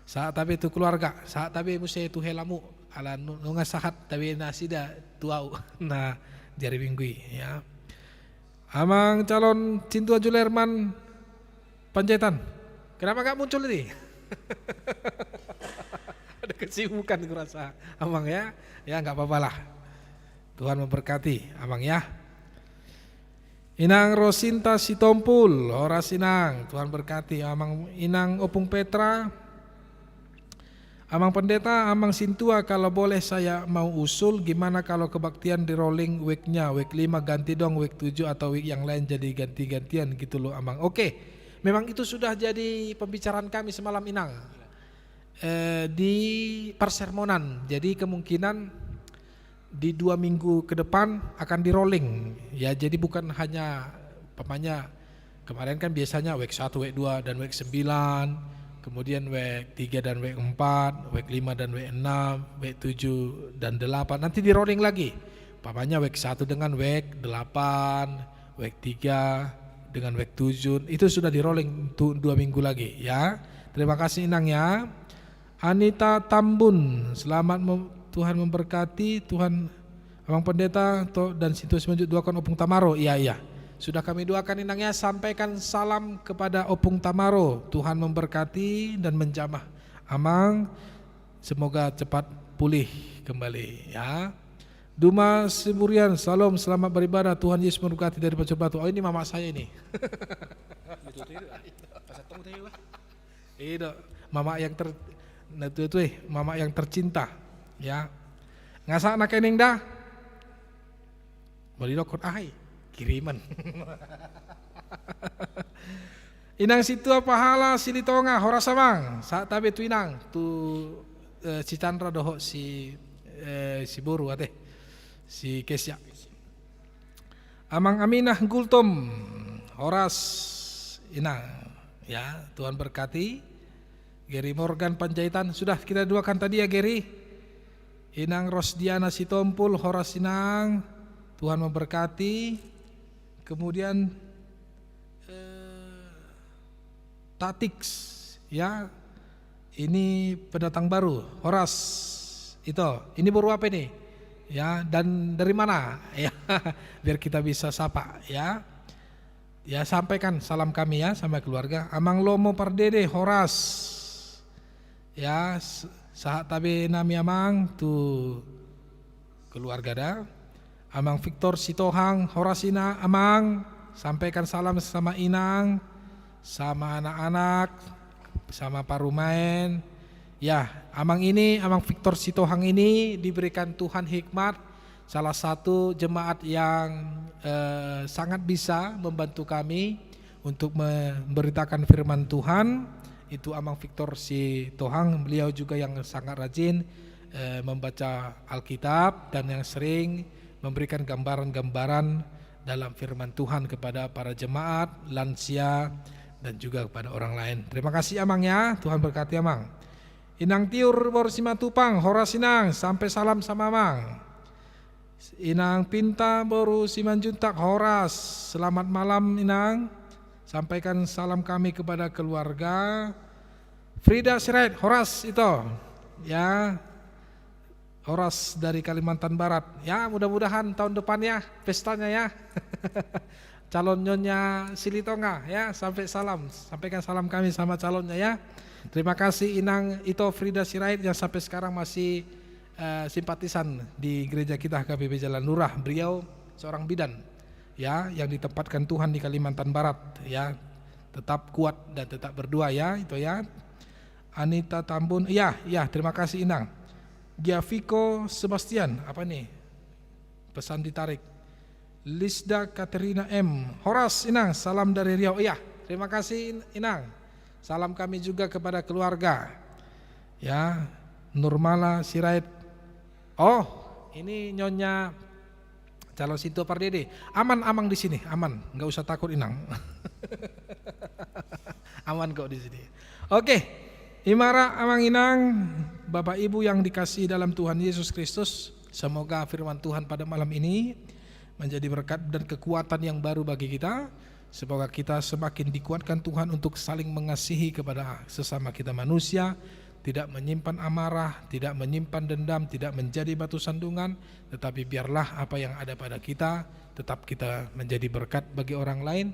Saat tabi itu keluarga, saat tabi musia itu helamu ala nunga sahat tabi nasida tuau nah jari minggui ya. Amang calon Cintua Julerman Panjaitan, kenapa gak muncul ini? Ada kesibukan kurasa amang ya, ya nggak apa-apa lah. Tuhan memberkati amang ya. Inang Rosinta Sitompul, Horas Inang, Tuhan berkati. Amang Inang Opung Petra, Amang Pendeta, Amang Sintua, kalau boleh saya mau usul, gimana kalau kebaktian di rolling weeknya, week 5 ganti dong, week 7 atau week yang lain jadi ganti-gantian gitu loh Amang. Oke, memang itu sudah jadi pembicaraan kami semalam Inang di persermonan. Jadi kemungkinan di 2 minggu ke depan akan di rolling ya, jadi bukan hanya pamannya kemarin kan biasanya week 1, week 2 dan week 9, kemudian week 3 dan week 4, week 5 dan week 6, week 7 dan 8, nanti di rolling lagi pamannya week 1 dengan week 8, week 3 dengan week 7, itu sudah di rolling 2 minggu lagi ya. Terima kasih Inang ya. Anita Tambun, selamat Tuhan memberkati, Tuhan Abang Pendeta dan situasi menunjuk doakan Opung Tamaro. Iya, sudah kami doakan Inang ya, sampaikan salam kepada Opung Tamaro. Tuhan memberkati dan menjamah Amang, semoga cepat pulih kembali ya. Duma Siburian, salam selamat beribadah, Tuhan Yesus memberkati dari Pacur Batu. Oh ini mama saya ini. Itu mama yang mama yang tercinta. Ya, ngasak nak kening dah, boleh dokon ai kiriman. Inang Situa Pahala Silitonga Horasamang saat tabe tu Inang tu si Chandra doho si Boru ate si Kesya. Amang Aminah Gultom Horas Inang ya, Tuhan berkati. Gary Morgan Panjaitan sudah kita doakan tadi ya Gary. Inang Rosdiana Sitompul, Horas Inang, Tuhan memberkati. Kemudian Tatix ya, ini pendatang baru, Horas itu, ini baru apa nih? Ya, dan dari mana? Ya, biar kita bisa sapa ya. Ya, sampaikan salam kami ya sama keluarga. Amang Lomo Pardede, Horas ya. Saat tabe nami Amang tu keluarga dah. Amang Victor Sitohang Horasina Amang, sampaikan salam sama Inang, sama anak-anak, sama parumain. Ya, Amang ini, Amang Victor Sitohang ini diberikan Tuhan hikmat, salah satu jemaat yang sangat bisa membantu kami untuk memberitakan firman Tuhan. Itu Amang Victor Sitohang, beliau juga yang sangat rajin membaca Alkitab dan yang sering memberikan gambaran-gambaran dalam firman Tuhan kepada para jemaat, lansia dan juga kepada orang lain. Terima kasih Amang ya, Tuhan berkati Amang. Inang Tiur Borsimatupang, Horas Inang, sampai salam sama Amang. Inang Pinta Boru Simanjuntak, Horas, selamat malam Inang. Sampaikan salam kami kepada keluarga. Frida Sirait, Horas itu ya, Horas dari Kalimantan Barat ya, mudah-mudahan tahun depan ya pestanya ya. Calon nyonya Silitonga ya, sampaikan salam kami sama calonnya ya. Terima kasih Inang itu Frida Sirait yang sampai sekarang masih simpatisan di gereja kita KBP Jalan Lurah. Beliau seorang bidan ya, yang ditempatkan Tuhan di Kalimantan Barat ya, tetap kuat dan tetap berdoa ya, itu ya. Anita Tambun, ya terima kasih Inang. Giaviko Sebastian, apa nih pesan ditarik. Lisda Katerina M, Horas Inang, salam dari Riau. Iya, terima kasih Inang, salam kami juga kepada keluarga ya. Nurmala Sirait, oh ini nyonya calon Sinto Pardede. Aman Amang di sini, aman, nggak usah takut Inang. Aman kok di sini. Oke, Imara Amang Inang, Bapak Ibu yang dikasihi dalam Tuhan Yesus Kristus, semoga firman Tuhan pada malam ini menjadi berkat dan kekuatan yang baru bagi kita. Semoga kita semakin dikuatkan Tuhan untuk saling mengasihi kepada sesama kita manusia, tidak menyimpan amarah, tidak menyimpan dendam, tidak menjadi batu sandungan, tetapi biarlah apa yang ada pada kita tetap kita menjadi berkat bagi orang lain.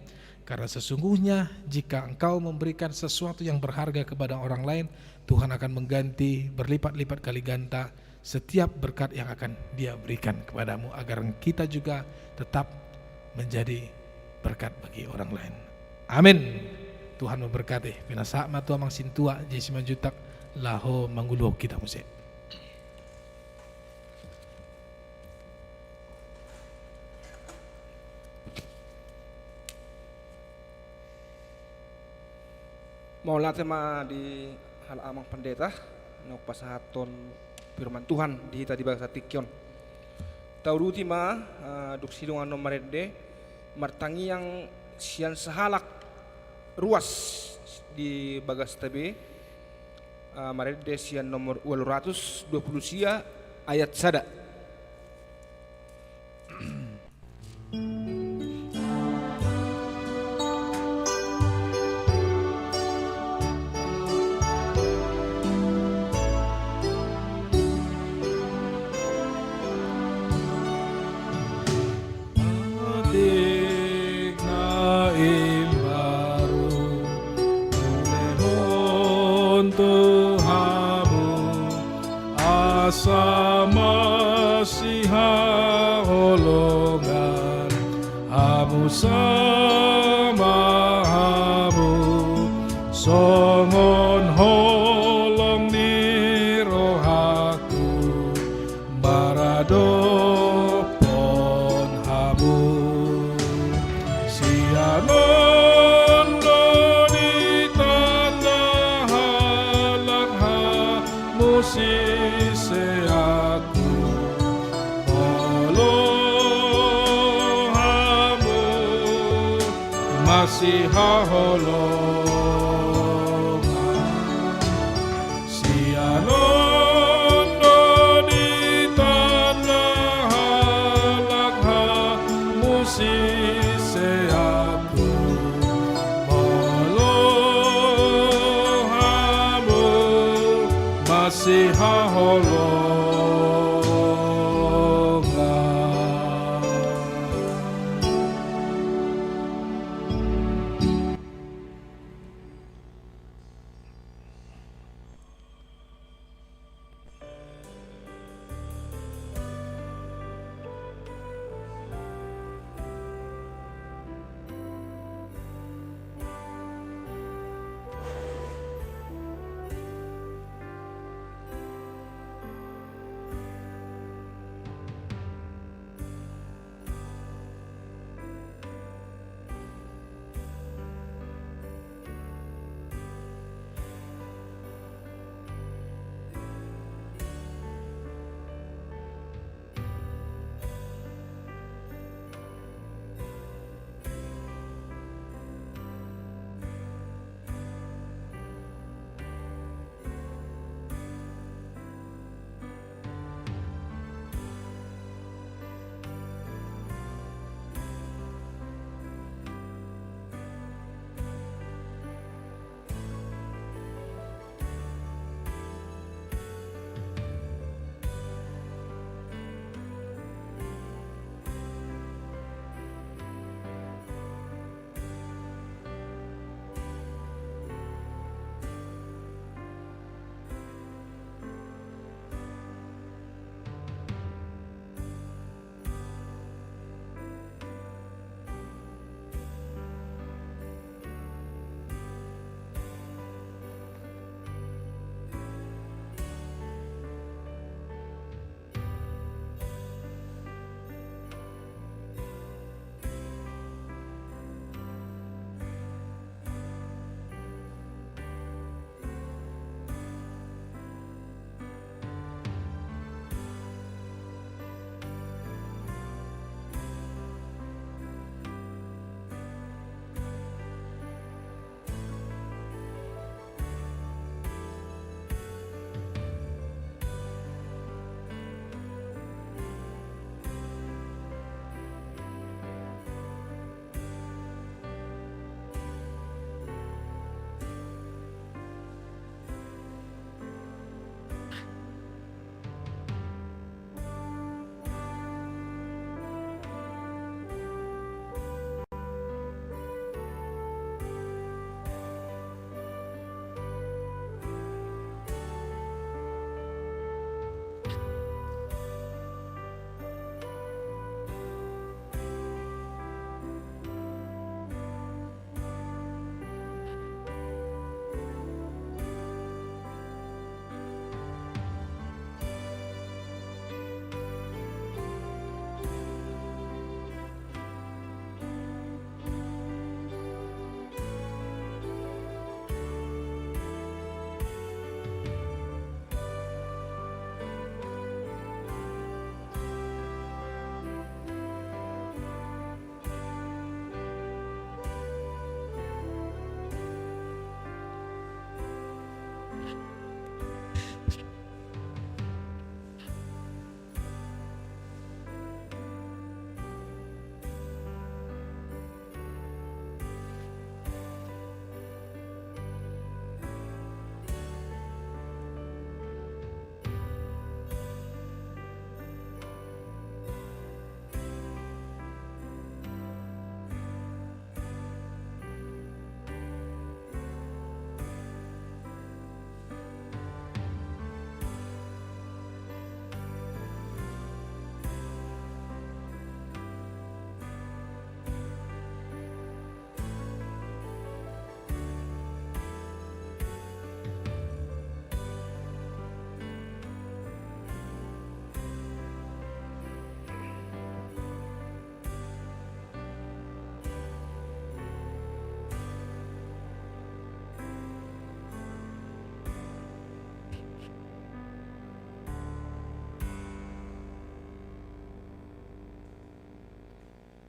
Karena sesungguhnya jika engkau memberikan sesuatu yang berharga kepada orang lain, Tuhan akan mengganti berlipat-lipat kali ganda setiap berkat yang akan Dia berikan kepadamu, agar kita juga tetap menjadi berkat bagi orang lain. Amin. Tuhan memberkati. Pinasa ma tua mang sintua jesi manjutak laho mangguluh kita musik. Mau latih ma di hal amang pendeta nok pasahaton firman Tuhan di tadi bahasa Tikyon. Tahu ruti ma duk sidong ano marede martangi yang sian sehalak ruas di bagas tabe marede sian nomor 220 sia ayat sada. Sama siha holongan hamu sama hamu songon holong ni rohaku barado pon hamu sianon do di tanah halak hamu aku olohamu masih haholongan sianon do di tanah halak musisi aku olohamu masih haholongan.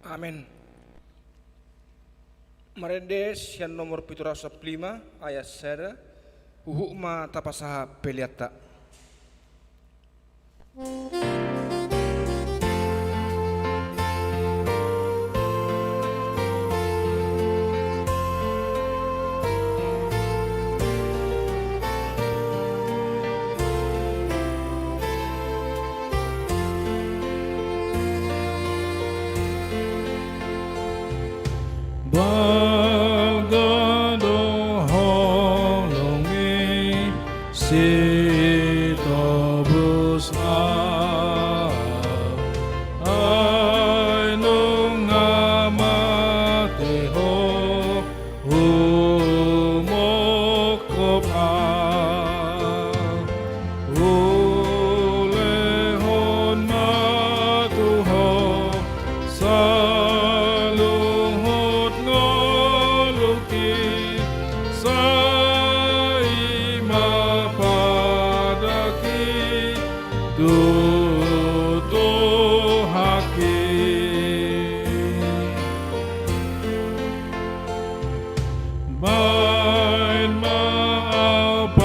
Amin. Marende sian nomor 705 ayat sada uhukma tapasaha peliata. Balgado holongi sitobus ay nung amateho umokop ulehon matuho sa luhut ngoluki sa ima padaki tutuhaki main maapang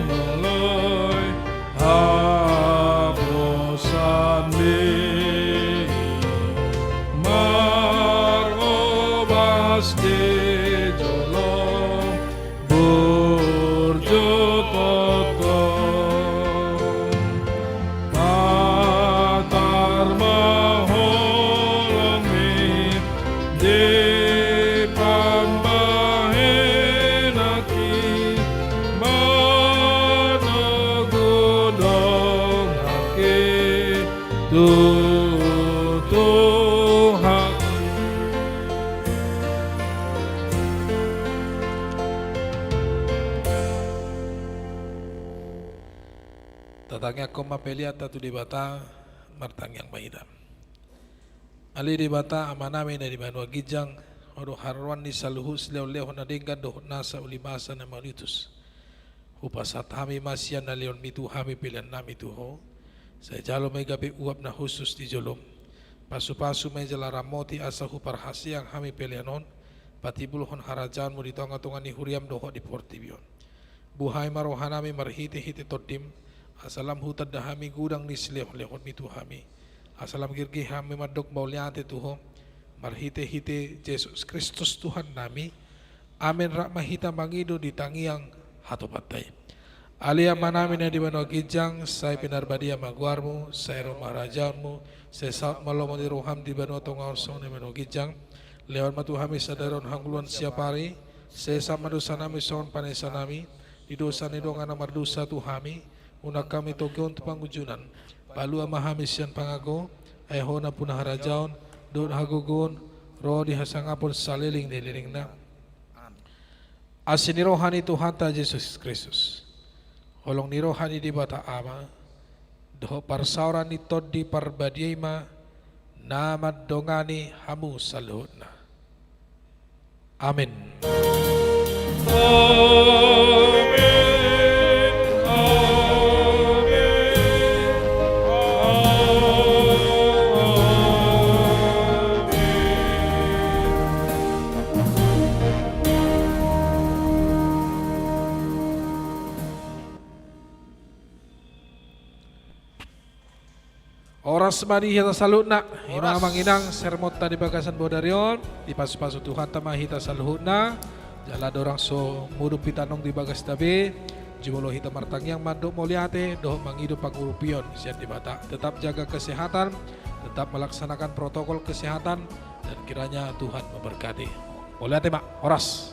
ngoloy hapusan mi marobas di jolong burjo totong patar maholong mi di pambahenaki manogudong haki tutuhak. Tatangnya koma peliata tu di bata martang yang mahidam. Ali di bata amanami na di manua gijang odo harwan ni saluhu leo na dinggan do nasa ulimasa na malitus. Upasat hami masyan na leon mitu hami pilihan nami tuho. Sa jalo may gabi uap na husus di jolom. Pasu-pasu may jala ramoti asa huparhasi ang hami pilihanon. Patibulhon harajan mo di tonga-tonga ni huriam doho di portibion. Buhay marohanami marhiti-hiti totim. Asalam hutad da hami gudang ni silehon mitu hami. Asalam girgi hami madok mauliate tuho. Marhite-hite Jesus Kristus Tuhan nami. Amin rak mahita mangido di tangiang hatopatay. Alia manami na di manwa gijang say pinarbadia maguarmu, say romarajanmu, say saat malomo di roham di banwa tongaon song di manwa gijang. Lewan matu hami sadaron hangluan siapari, say sama dosa nami song panesa nami. Di dosa ni dong ana mardosa tu hami. Una kami togion tu pangujunan. Palu amahami sian pangago, ay hona punah harajaon, doon hagugon, roh di hasangapon saliling nililing na. Asin nirohani Tuhan ta Jesus Kristus. Holong nirohani di bata ama, doho parsauran ni tod di parbadiay ma, namad dongani hamu saluhod na. Amen. Oras mari hita salutna hima manginang sermot tadi bagasan bodarion di pasu-pasu Tuhan tama hita saluhutna jala dorang so mudu pitanong di bagas tabi jibolo hita martang yang manduk moliate doh mangidu pangurupion sian di bata. Tetap jaga kesehatan, tetap melaksanakan protokol kesehatan dan kiranya Tuhan memberkati. Moliate mak, oras.